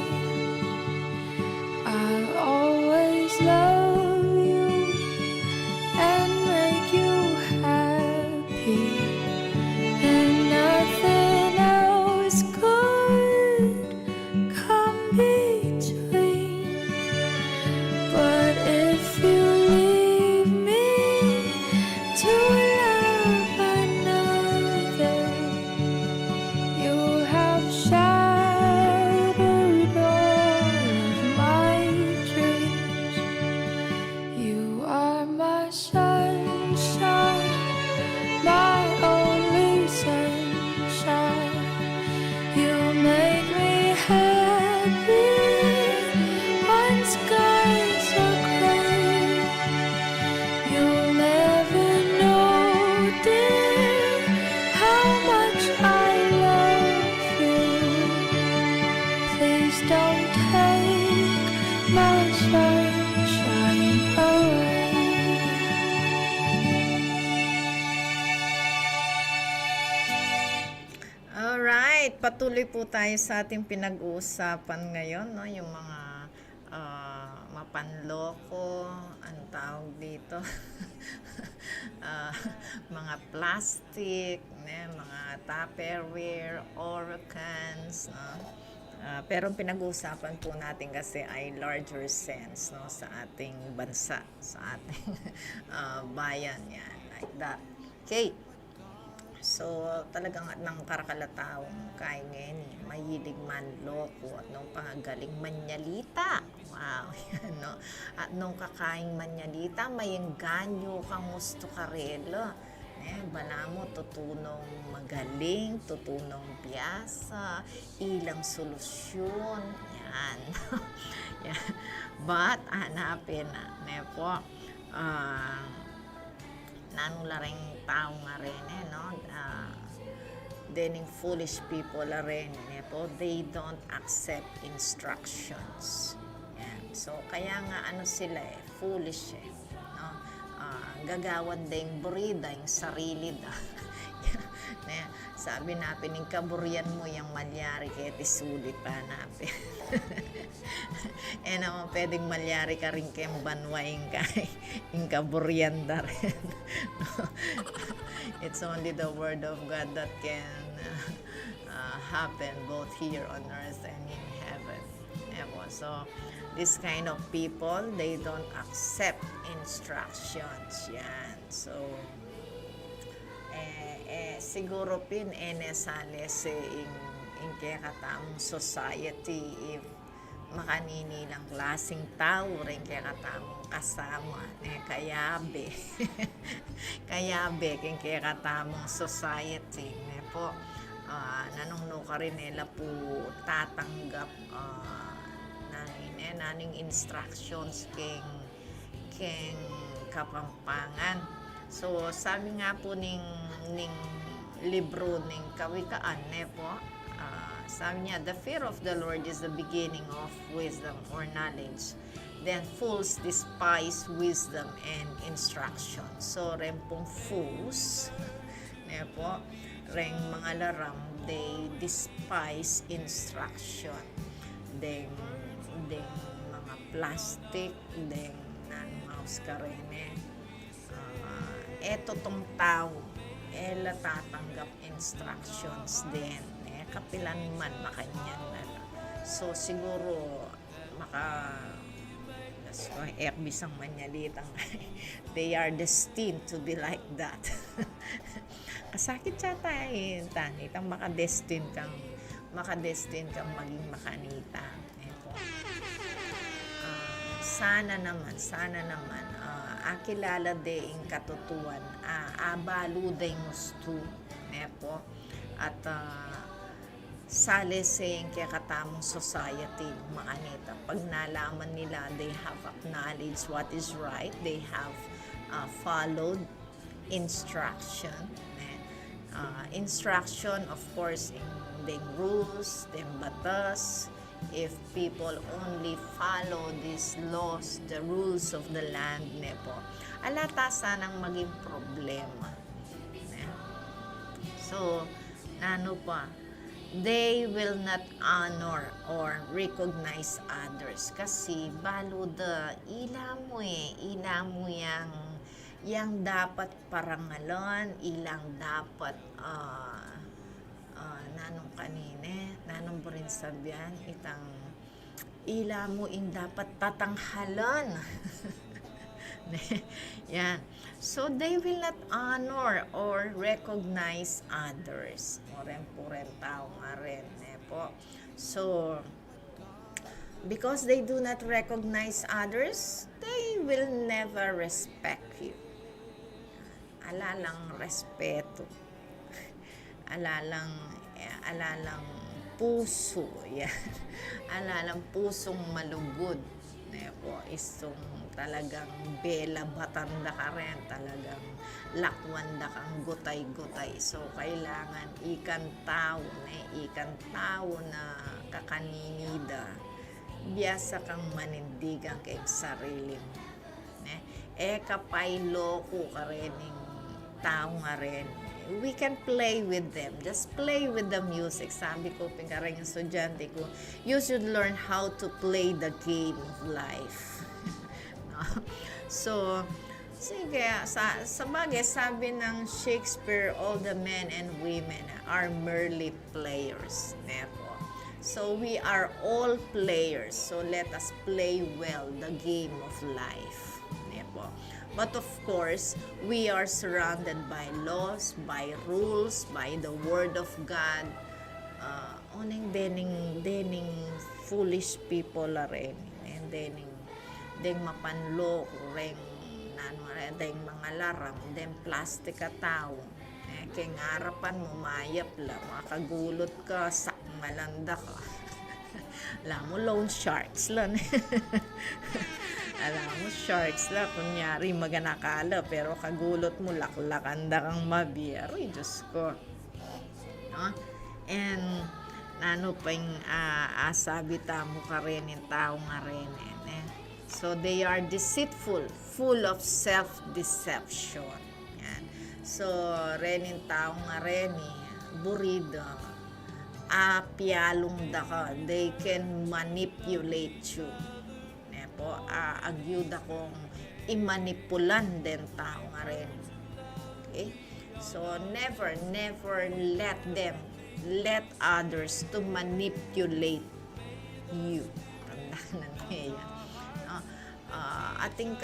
Please don't take my sunshine away. Alright, patuloy po tayo sa ating pinag-uusapan ngayon, no? Yung mga mapanloko, ang tawag dito, mga plastic, mga Tupperware, Oricans, no? Pero ang pinag-uusapan po natin kasi ay larger sense, no, sa ating bansa, sa ating bayan, yan, like that. Okay. So, talagang ng karakalataong kaingin, mahilig manloko at nung pangagaling manyalita. Wow, yan, no? At nung kakaing manyalita, may engganyo kang gusto karelo. Bala mo, tutunong magaling, tutunong biyasa, ilang solusyon. Yan. Yan. But, hanapin na po, nanong laring tao nga rin, no? Dening foolish people la rin, po, they don't accept instructions. Yan. So, kaya nga ano sila foolish no? Gagawan ding burida yung sarili da. Sabi natin, yung kaburian mo yung malyari kaya tisulit pa natin. Naman pwedeng malyari ka rin kaya banwain ka yung kaburian da rin. It's only the word of God that can happen both here on earth and in heaven. So, this kind of people, they don't accept instructions. Yan. So, siguro pin nesale sa in kaya katamong society if makaninilang klaseng tao rin kaya katamong kasama kayabe kayabe kaya katamong society po nanong ka rin nila po tatanggap naning instructions king kapampangan. So sabi nga po ning libro ning kawikaan po, sabi niya, the fear of the Lord is the beginning of wisdom or knowledge. Then fools despise wisdom and instruction. So ren pong fools po, ren mga laram, they despise instruction. Then mga plastic, then mouse ka rin eto tong tao tatanggap instructions din kapilan man makanyan na. So siguro bisang manyalitang they are destined to be like that. Kasakit siya tayo tanitang makadestin kang maging makanita. Sana naman akilala de in katutuan abalo de gusto po at sale sa kaya katamong society makanita pag nalaman nila they have acknowledged what is right, they have followed instruction of course in the rules, the batas. If people only follow these laws, the rules of the land, po, alata sanang maging problema. So, they will not honor or recognize others kasi baluda ila mo yang dapat parangalan, ilang dapat nanong po rin sabihan itang ila mo in dapat tatanghalan. Yan. So they will not honor or recognize others. Oren po rin tao nga rin po. So because they do not recognize others, they will never respect you. Alalang respeto. Alalang puso. Yan. Alalang pusong malugod. Po, isong talagang bela batanda ka rin, talagang lakwanda kang gutay-gutay. So, kailangan ikan tao na kakaninida, biasa kang manindigan kay sarili mo. Kapay loko ka rin yung tao nga rin. We can play with them. Just play with the music. Sabi ko, pingarang yung estudyante ko, you should learn how to play the game of life. No? So, sige, sa bagay, sabi ng Shakespeare, all the men and women are merely players. Nepo. So, we are all players. So, let us play well the game of life. Nepo. But of course, we are surrounded by laws, by rules, by the Word of God. Oneng dening foolish people rin. And dening mapanlok, ring deng mga laram, deng plastic ka tao. Kaya ngarapan mo, mayap lang, makagulot ka, malanda ka. Alam mo, loan sharks lang. Alam mo, sharks lang, kunyari maganakala, pero kagulot mo, laklakanda kang mabiyari, Diyos ko. No? And, ano pa yung asabita mo ka rin, yung tao nga rin. So, they are deceitful, full of self-deception. Yan. So, rin yung tao nga rin, burida, pialong da ka, they can manipulate you. Agyuda kong imanipulan din tao nga rin. Okay? So, never let others to manipulate you. Tandaan na yan. Ating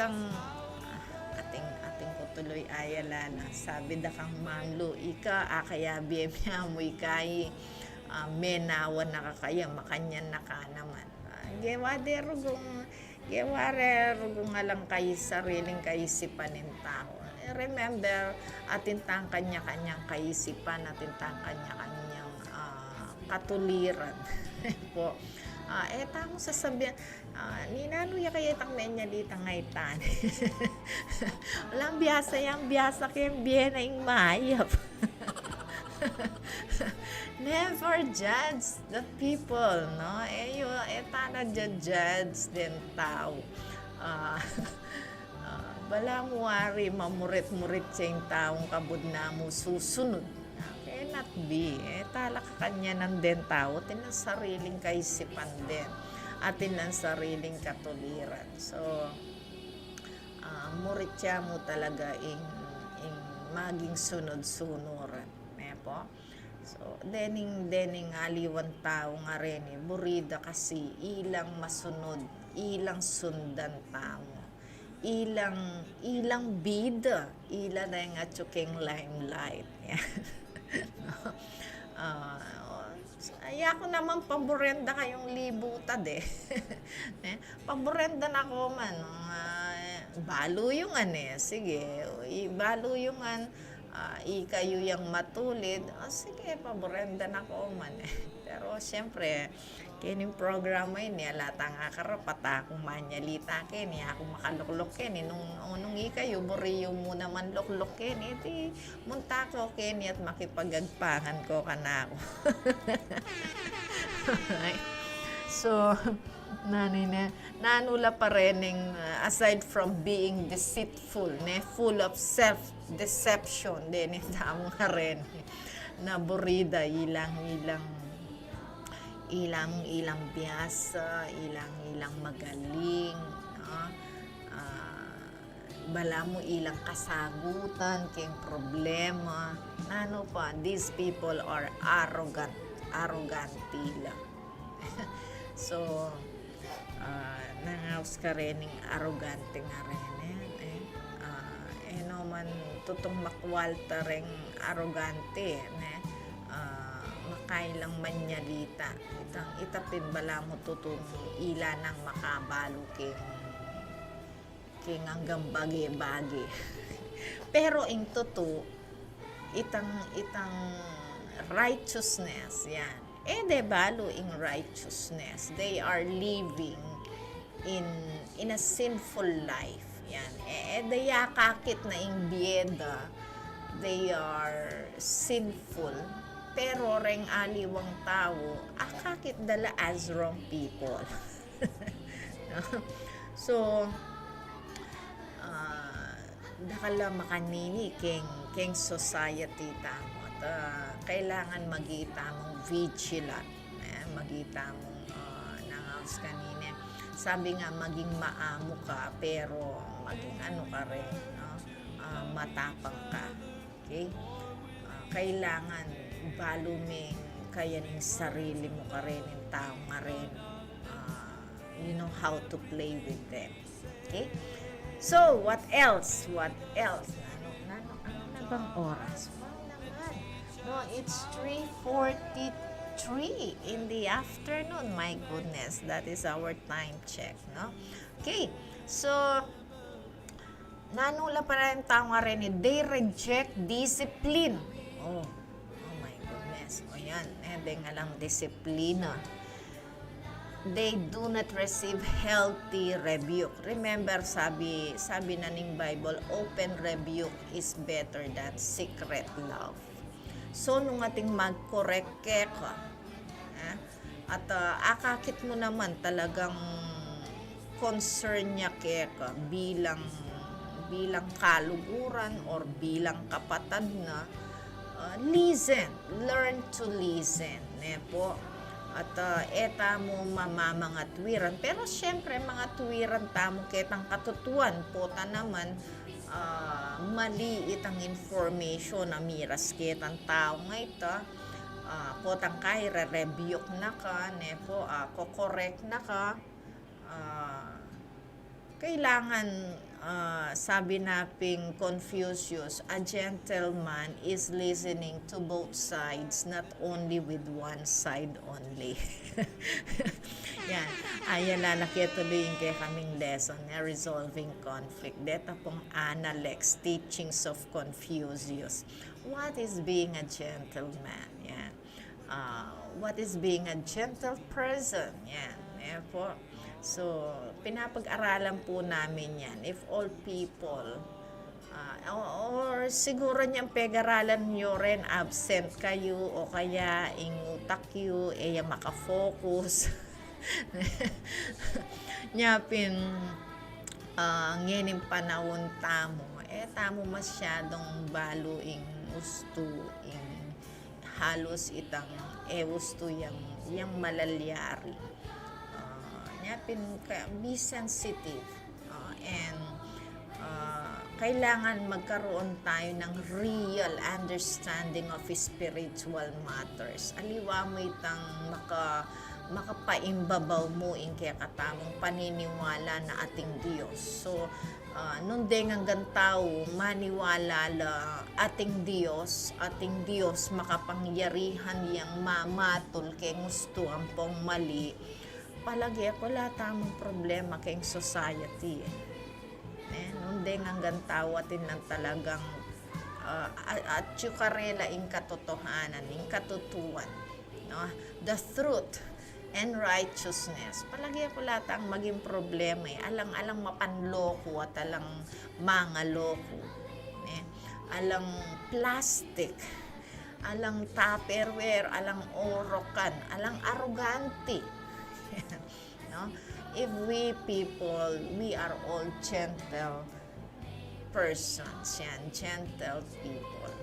ko tuloy ayala na. Sabi da kang manlo, ika, kaya biyemya mo, ikay, menawan na kakaya, makanyan na ka naman. Geware rugong alang kayo sariling kaisipan ng tao. Remember, atintang kanya-kanyang kaisipan, atintang kanya-kanyang katuliran. Po. Tamo sasabihan, ninano ya kaya itang menya ditang ngaitan. Walang biyasa kayong biyen na yung mayap. Never judge the people, no? Tana judge din tao. Bala mo wari, mamurit-murit siya yung taong kabud na mo susunod. Cannot be. Talak kanya ng den tao, tinang sariling kaisipan din. Atin ng sariling katuliran. So, murit siya mo talaga in maging sunod-sunuran. Po? So, dening aliwan tao nga rin, burida kasi ilang masunod, ilang sundan tao, ilang bida, ilang na yung atsuking limelight. Ko naman paborenda kayong libutan paborenda na ko man, balo yung sige, balo yung ikayo yung matulid, sige, paborenda na ko man. Pero siyempre, kining programa yun, alata nga karapat akong manyalita kin, ako makaluklok kin, nung ikayo, buriyo mo naman luklok kin, iti munta ko kin, at makipagagpangan ko ka na ako. So, nanula pa rin aside from being deceitful, full of self-deception, din tamo nga rin, na burida, ilang biyasa, ilang magaling, no? Bala mo ilang kasagutan, kayong problema. Ano pa, these people are arrogant lang. So, nangaws ka rin ng arrogante nga rin. No man, tutong makwalta rin arrogante. Makailang manyalita. Itapin bala mo tutong ila ng makabalo king hanggang bagi-bagi. Pero in totoo, itang righteousness, yan. De balo in righteousness. They are living in a sinful life. Yan. De yakakit na ing bieda. They are sinful. pero reng aliwang tao, akakit dala as wrong people. No? So, dakala makanini keng society tamo. Kailangan magita mong vigilant. Magita mong nangaws kanina. Sabi nga, maging maamo ka, pero maging ano ka rin, no? Matapang ka. Okay? Kailangan baluming kaya ng sarili mo ka rin, yung tao nga rin. You know how to play with them. Okay? So, what else? What else? Ano na bang oras? Naman. No, it's 3:43 in the afternoon. My goodness, that is our time check, no? Okay, so nanula pa rin tao nga rin, they reject discipline. Oh my goodness. O yan, hindi nga lang disiplina. They do not receive healthy rebuke. Remember, sabi na ning Bible, open rebuke is better than secret love. So, nung ating mag-correct ka, at akakit mo naman talagang concern niya ka bilang kaluguran or bilang kapatid na, listen, learn to listen. Po. At eta mo mga tuwiran. Pero syempre, mga tuwiran tamo ketang katutuan. Pota naman, mali itang information na miras ketang tao nga ito. Potang kay re-rebuke na ka, nepo, kokorek na ka. Kailangan, sabi naping Confucius, a gentleman is listening to both sides, not only with one side only. Yan. Ayan na, nakituloy yung kaya kaming lesson na resolving conflict. Dito pong Analects, Teachings of Confucius. What is being a gentleman? Yan. What is being a gentle person? Yan. Yan po. So, pinapag-aralan po namin yan. If all people, or siguro niyang pag-aralan nyo rin, absent kayo, o kaya ingutak kayo, makafocus. Nyapin, ngayon panahon tamo, tamo masyadong baluing gusto, halos itang, gusto yung malalyari. Be sensitive and kailangan magkaroon tayo ng real understanding of spiritual matters. Aliwa mo itang makapaimbabaw mo in kaya katamong paniniwala na ating Diyos. So, nung hanggang tao maniwala la ating Diyos makapangyarihan yang mamatol kay gusto ang pong mali, palagi wala tamang problema kayong society. Nung hanggang tawatin ng talagang at yukarela in katotohanan, in katutuan. No? The truth and righteousness. Palagi wala tang maging problema. Alang mapanloko at alang mangaloko. Alang plastic. Alang tupperware. Alang orokan. Alang arrogante. No? If we people, we are all gentle persons, gentle people.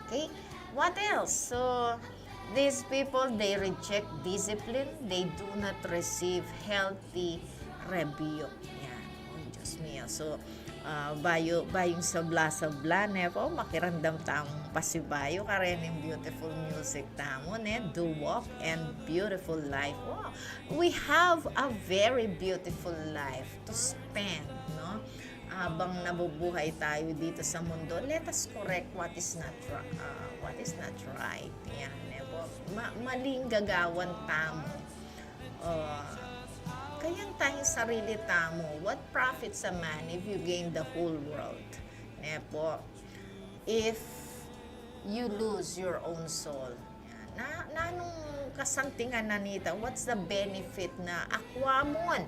Okay? What else? So, these people, they reject discipline. They do not receive healthy rebuke. Yan. Oh, Diyos mio. So, bayong sabla-sabla, nepo, makirandam tamong pasibayo, karen yung beautiful music tamo, do walk and beautiful life. Wow. We have a very beautiful life to spend, no? Habang nabubuhay tayo dito sa mundo, let us correct what is not right. Yan, nepo. Maling gagawan tamo. Kayang tayong sarili tamo, what profits a man if you gain the whole world? Nepo, if you lose your own soul. Nanong kasantingan na nita, what's the benefit na akwamon?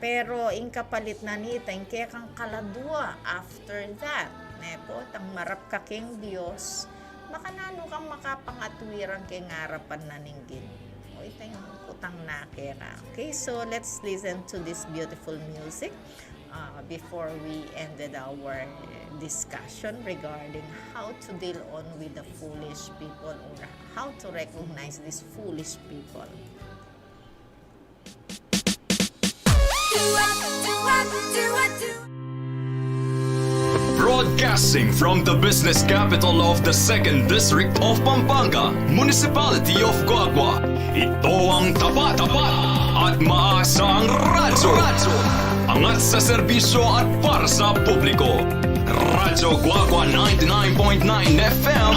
Pero in kapalit na nita, in kaya kang kaladua after that. Nepo, tang marap ka king Diyos, makanano kang makapangatwiran kay ngarapan na ninggin. O ito yung kutang nakera. Okay, so let's listen to this beautiful music before we ended our discussion regarding how to deal on with the foolish people or how to recognize these foolish people. Broadcasting from the business capital of the 2nd District of Pampanga, Municipality of Guagua. Ito ang tapat at maasang radyo. Angat sa serbisyo at para sa publiko. Radyo Guagua 99.9 FM.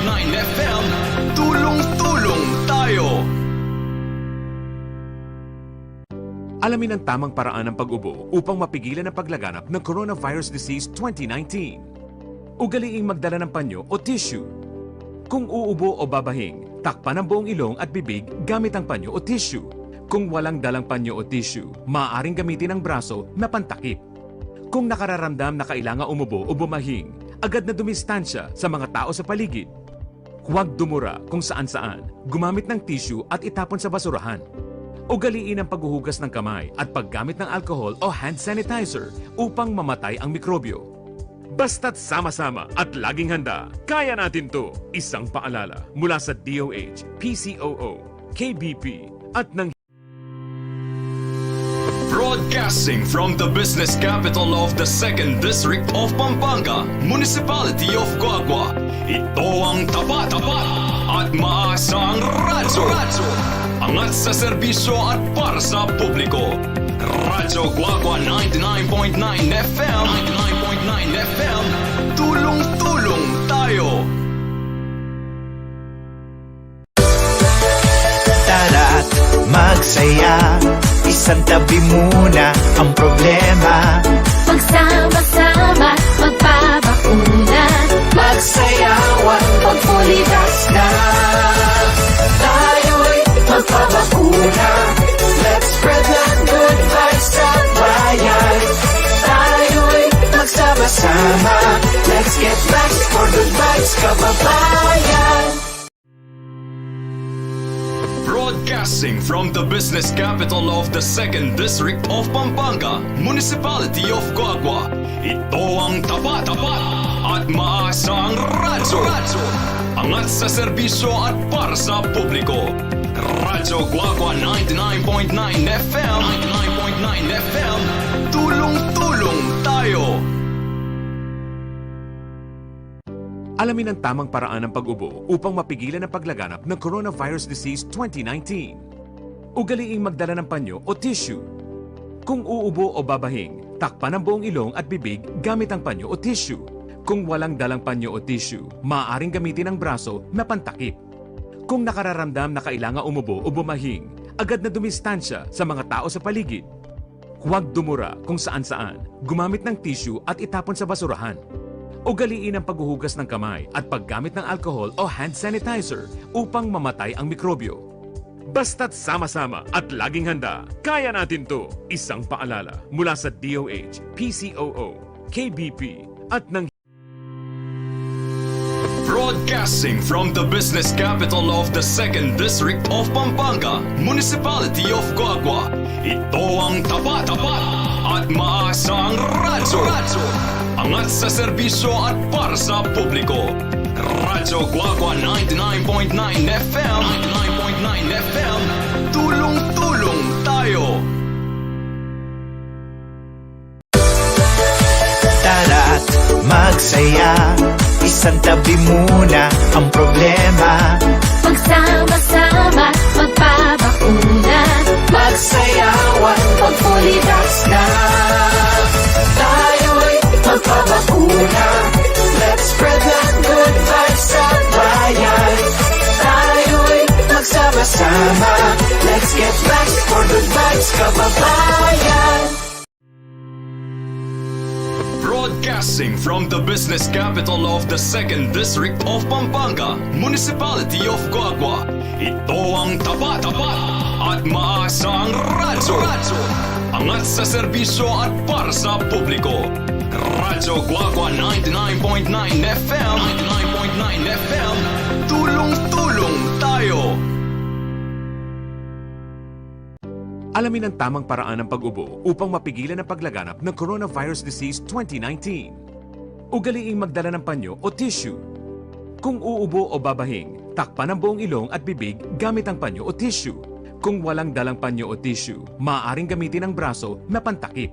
99.9 FM. Tulong-tulong tayo. Alamin ang tamang paraan ng pag-ubo upang mapigilan ang paglaganap ng coronavirus disease 2019. Ugaliing magdala ng panyo o tissue. Kung uubo o babahing, takpan ang buong ilong at bibig gamit ang panyo o tissue. Kung walang dalang panyo o tissue, maaaring gamitin ang braso na pantakip. Kung nakararamdam na kailangan umubo o bumahing, agad na dumistansya sa mga tao sa paligid. Huwag dumura kung saan-saan, gumamit ng tissue at itapon sa basurahan. Ugaliin ang paghuhugas ng kamay at paggamit ng alcohol o hand sanitizer upang mamatay ang mikrobyo. Basta't sama-sama at laging handa, kaya natin to! Isang paalala mula sa DOH, PCOO, KBP at ng Broadcasting from the business capital of the 2nd District of Pampanga, Municipality of Guagua. Ito ang tapat at maasang radyo. Angat sa serbisyo at para sa publiko. Radyo Guagua 99.9 FM. 99.9 FM. Tulong-tulong tayo. Tara't magsaya, isang tabi muna ang problema. Magsama-sama, magpabakuna. Magsayawan, magpulitas na. Tayo'y magpabakuna. Let's spread the good vibes sa bayan. Tayo'y magsama-sama. Let's get back for good vibes, kababayan. Broadcasting from the business capital of the 2nd District of Pampanga, Municipality of Guagua. Ito ang tapat at maasang radyo. Angat sa serbisyo at para sa publiko. Radyo Guagua 99.9 FM. 99.9 FM. Tulong-tulong tayo. Alamin ang tamang paraan ng pag-ubo upang mapigilan ang paglaganap ng coronavirus disease 2019. Ugaliing magdala ng panyo o tissue. Kung uubo o babahing, takpan ang buong ilong at bibig gamit ang panyo o tissue. Kung walang dalang panyo o tissue, maaaring gamitin ang braso na pantakip. Kung nakararamdam na kailangan umubo o bumahing, agad na dumistansya sa mga tao sa paligid. Huwag dumura kung saan-saan, gumamit ng tissue at itapon sa basurahan. Ugaliin ang paghuhugas ng kamay at paggamit ng alcohol o hand sanitizer upang mamatay ang mikrobyo. Basta't sama-sama at laging handa, kaya natin to! Isang paalala mula sa DOH, PCOO, KBP at ng Broadcasting from the business capital of the 2nd District of Pampanga, Municipality of Guagua. Ito ang tapat at maasang radyo. Angat sa serbisyo at para sa publiko. Radyo Guagua 99.9 FM. 99.9 FM. Tulong-tulong tayo. Tara't magsaya, isang tabi muna ang problema. Magsama-sama, magpabakuna. Magsayawan, magpulitas na. Tayo'y magpabakuna. Let's spread the good vibes sa bayan. Tayo'y magsama-sama. Let's get back for good vibes, kababayan. Broadcasting from the business capital of the 2nd District of Pampanga, Municipality of Guagua. Ito ang tapat at maasang radyo. Angat sa serbisyo at para sa publiko. Radyo Guagua 99.9 FM. 99.9 FM, tulong-tulong tayo! Alamin ang tamang paraan ng pag-ubo upang mapigilan ang paglaganap ng Coronavirus Disease 2019. Ugaliing magdala ng panyo o tissue. Kung uubo o babahing, takpan ang buong ilong at bibig gamit ang panyo o tissue. Kung walang dalang panyo o tissue, maaaring gamitin ang braso na pantakip.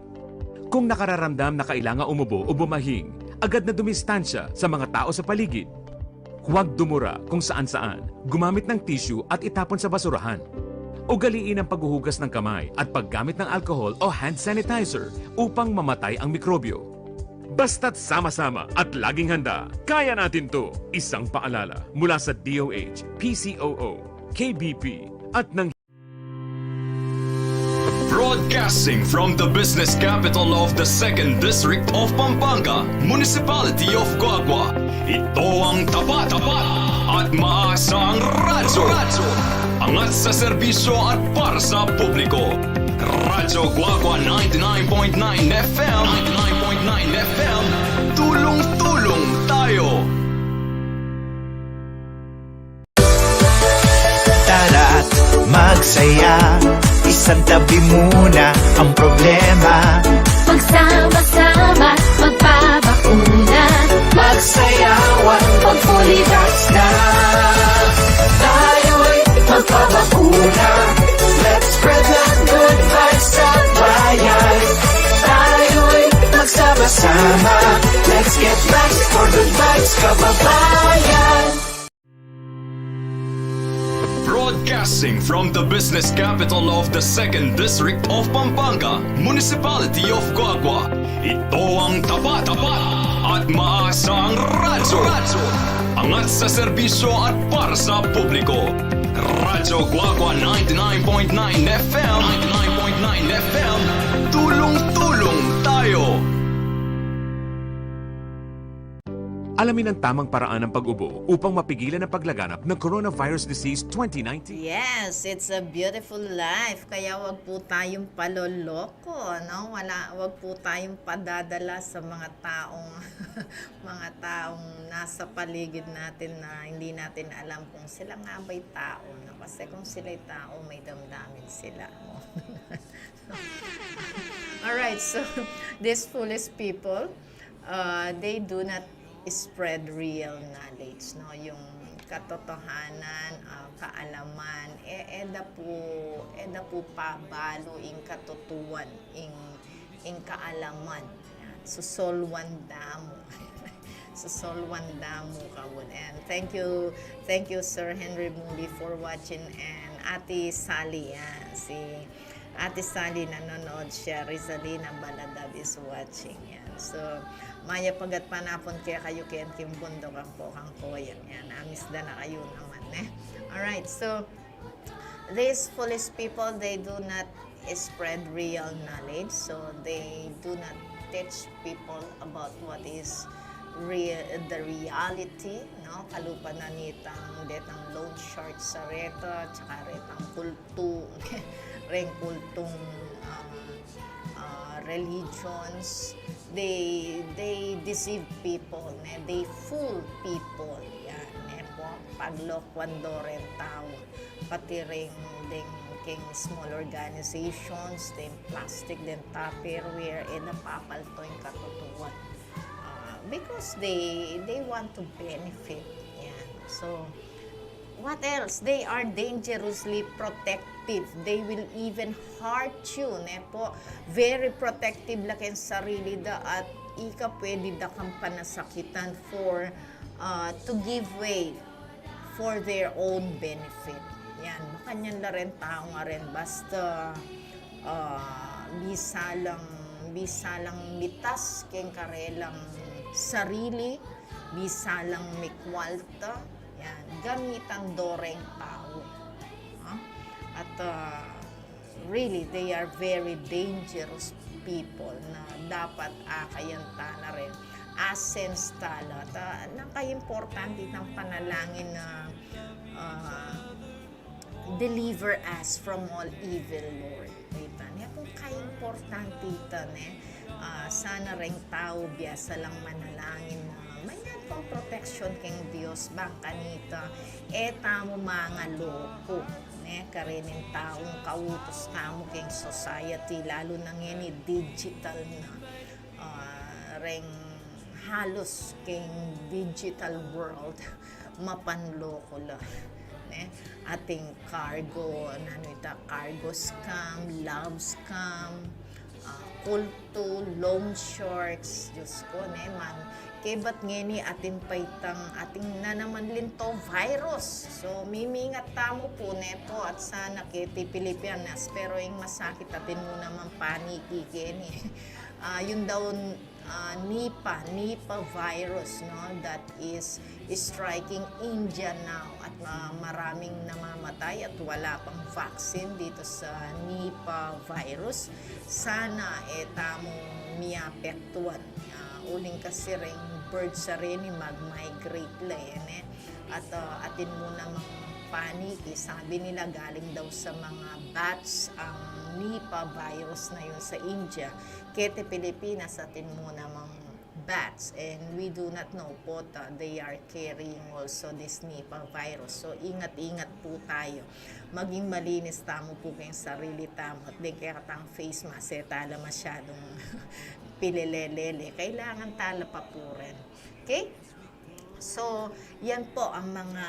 Kung nakararamdam na kailangan umubo o bumahing, agad na dumistansya sa mga tao sa paligid. Huwag dumura kung saan-saan, gumamit ng tissue at itapon sa basurahan. Ugaliin ang paghuhugas ng kamay at paggamit ng alcohol o hand sanitizer upang mamatay ang mikrobyo. Basta't sama-sama at laging handa, kaya natin to! Isang paalala mula sa DOH, PCOO, KBP at ng Broadcasting from the business capital of the 2nd District of Pampanga, Municipality of Guagua. Ito ang tapat at maasang radyo. Angat sa serbisyo at para sa publiko. Radyo Guagua 99.9 FM, tulong-tulong tayo. Tara't magsaya, isang tabi muna ang problema. Magsama-sama, magpabakuna. Magsayawan, pag fully vaxxed na. Tayo'y magpabakuna. Let's spread the good vibes sa bayan. Tayo'y magsama-sama. Let's get vaxxed for good vibes, kababayan. Broadcasting from the business capital of the 2nd District of Pampanga, Municipality of Guagua. Ito ang tapat at maasang radyo. Angat sa serbisyo at para sa publiko. Radyo Guagua 99.9 FM, tulong-tulong tayo. alamin ang tamang paraan ng pag-ubo upang mapigilan ang paglaganap ng Coronavirus Disease 2019. Yes, it's a beautiful life. Kaya wag po tayong paloloko, no? Wag po tayong padadala sa mga taong mga taong nasa paligid natin na hindi natin alam kung sila nga ba'y tao, no? Kasi kung sila'y tao, may damdamin sila. Alright, so these foolish people, they do not spread real knowledge, no? Yung katotohanan, kaalaman, eda po pabalo ing katutuan, ing kaalaman. Susolwan damo. Susolwan damo kawon. And thank you Sir Henry Moody for watching, and Ate Sally, si Ate Sally nanonood siya, Rizalina Baladab is watching yan. So maya pagat panapon kaya kayo kayan kimbundok ang pokang koyan yan. Amis da na kayo naman Alright, so these foolish people, they do not spread real knowledge, so they do not teach people about what is the reality, no? Kalupa na nitang detang loan shark sa reta, tsaka retang kultong religions. They deceive people, they fool people. Yan, po, paglokwan do rin tao. Pati ring king small organizations, din plastic, din tupperware, napapalto yung katutuan. Because they want to benefit. Yan. So, what else? They are dangerously protective. They will even hurt you. Po, very protective laking sarili da at ika pwede da kang panasakitan to give way for their own benefit. Yan. Makanyan na rin tao nga rin. Basta bisalang mitas keng karelang sarili, bisalang mikwalta, yan, gamitan doreng tao. At really, they are very dangerous people na dapat akayanta na rin. Asens tala. Naka-importante ng panalangin na deliver us from all evil, Lord. Kaya kung ka-importante ito, sana rin tao, biyasa lang manalangin na may pang protection keng Dios bang kanita tamo mga loko karinin taong kautos kamo keng society lalo na ngeni digital na reng halos keng digital world mapanloko la ating cargo cargo scam, love scam, kulto, loan sharks, Diyos ko, man. Kebat ngeni ating paitang ating na naman linto virus. So, mimingat tamo po nepo at sana kiti Pilipinas. Pero yung masakit atin mo naman paniki keni. Yun daw Nipah virus, no, that is striking India now at maraming namamatay at wala pang vaccine dito sa Nipah virus. Sana tamo miapektuan. Uling kasi rin bird sa rin mag-migrate la at atin mo namang paniki. Sabi nila galing daw sa mga bats ang Nipah virus na yun sa India. Kete Pilipinas atin mo namang bats and we do not know po they are carrying also this Nipah virus. So ingat-ingat po tayo. Maging malinis tamo po kayong sarili tamo at di kaya katang face mask tala masyadong pilelelele. Kailangan tala pa po rin. Okay? So yan po ang mga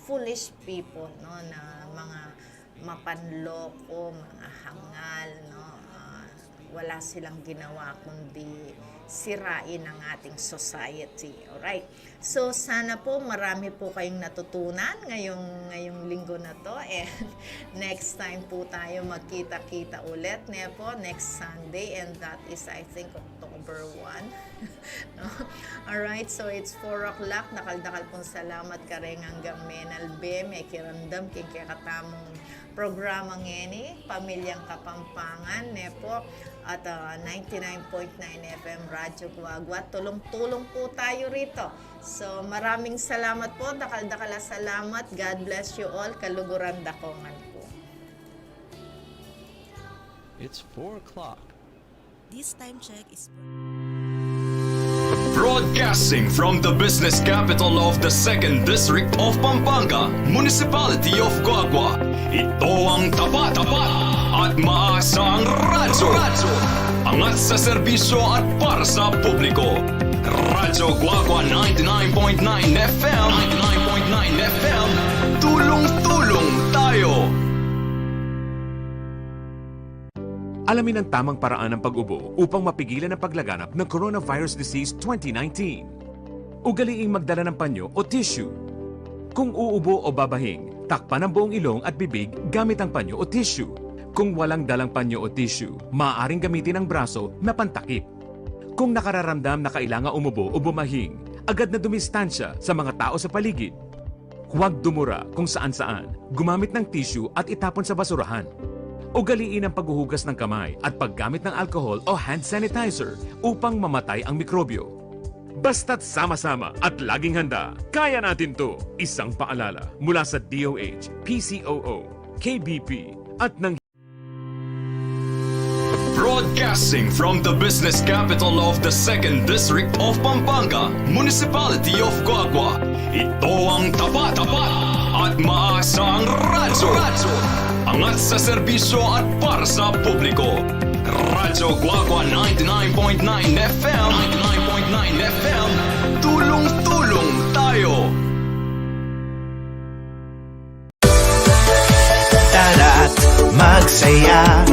foolish people, no, na mga mapanloko, mga hangal, no, wala silang ginawa kundi sirain ang ating society. Alright? So, sana po marami po kayong natutunan ngayong linggo na to. And next time po tayo magkita-kita ulit. Po, next Sunday. And that is, I think, October 1. No? Alright? So, it's 4 o'clock. Nakaldakal pong salamat ka rin hanggang menalbe. May kirandam king kakatamong programa ngeni, Pamilyang Kapampangan. Po, at 99.9 FM Radyo Guagua. Tulong-tulong po tayo rito. So, maraming salamat po. Dakal-dakal salamat. God bless you all. Kaluguran dakongan po. It's 4 o'clock. This time check is Broadcasting from the business capital of the 2nd District of Pampanga, Municipality of Guagua. Ito ang tapat at maasang radyo. Angat sa serbisyo at para sa publiko. Radyo Guagua 99.9 FM. 99.9 FM. Tulong-tulong tayo. Alamin ang tamang paraan ng pag-ubo upang mapigilan ang paglaganap ng Coronavirus Disease 2019. Ugaliing magdala ng panyo o tissue. Kung uubo o babahing, takpan ang buong ilong at bibig gamit ang panyo o tissue. Kung walang dalang panyo o tissue, maaaring gamitin ang braso na pantakip. Kung nakararamdam na kailangan umubo o bumahing, agad na dumistansya sa mga tao sa paligid. Huwag dumura kung saan-saan, gumamit ng tissue at itapon sa basurahan. Ugaliin ang paghuhugas ng kamay at paggamit ng alcohol o hand sanitizer upang mamatay ang mikrobyo. Basta't sama-sama at laging handa, kaya natin to! Isang paalala mula sa DOH, PCOO, KBP at ng Broadcasting from the business capital of the 2nd District of Pampanga, Municipality of Guagua. Ito ang tapat at maasang radyo. Angat sa serbisyo at para sa publiko. Radyo Guagua 99.9 FM. 99.9 FM. Tulong-tulong tayo. Tara't magsaya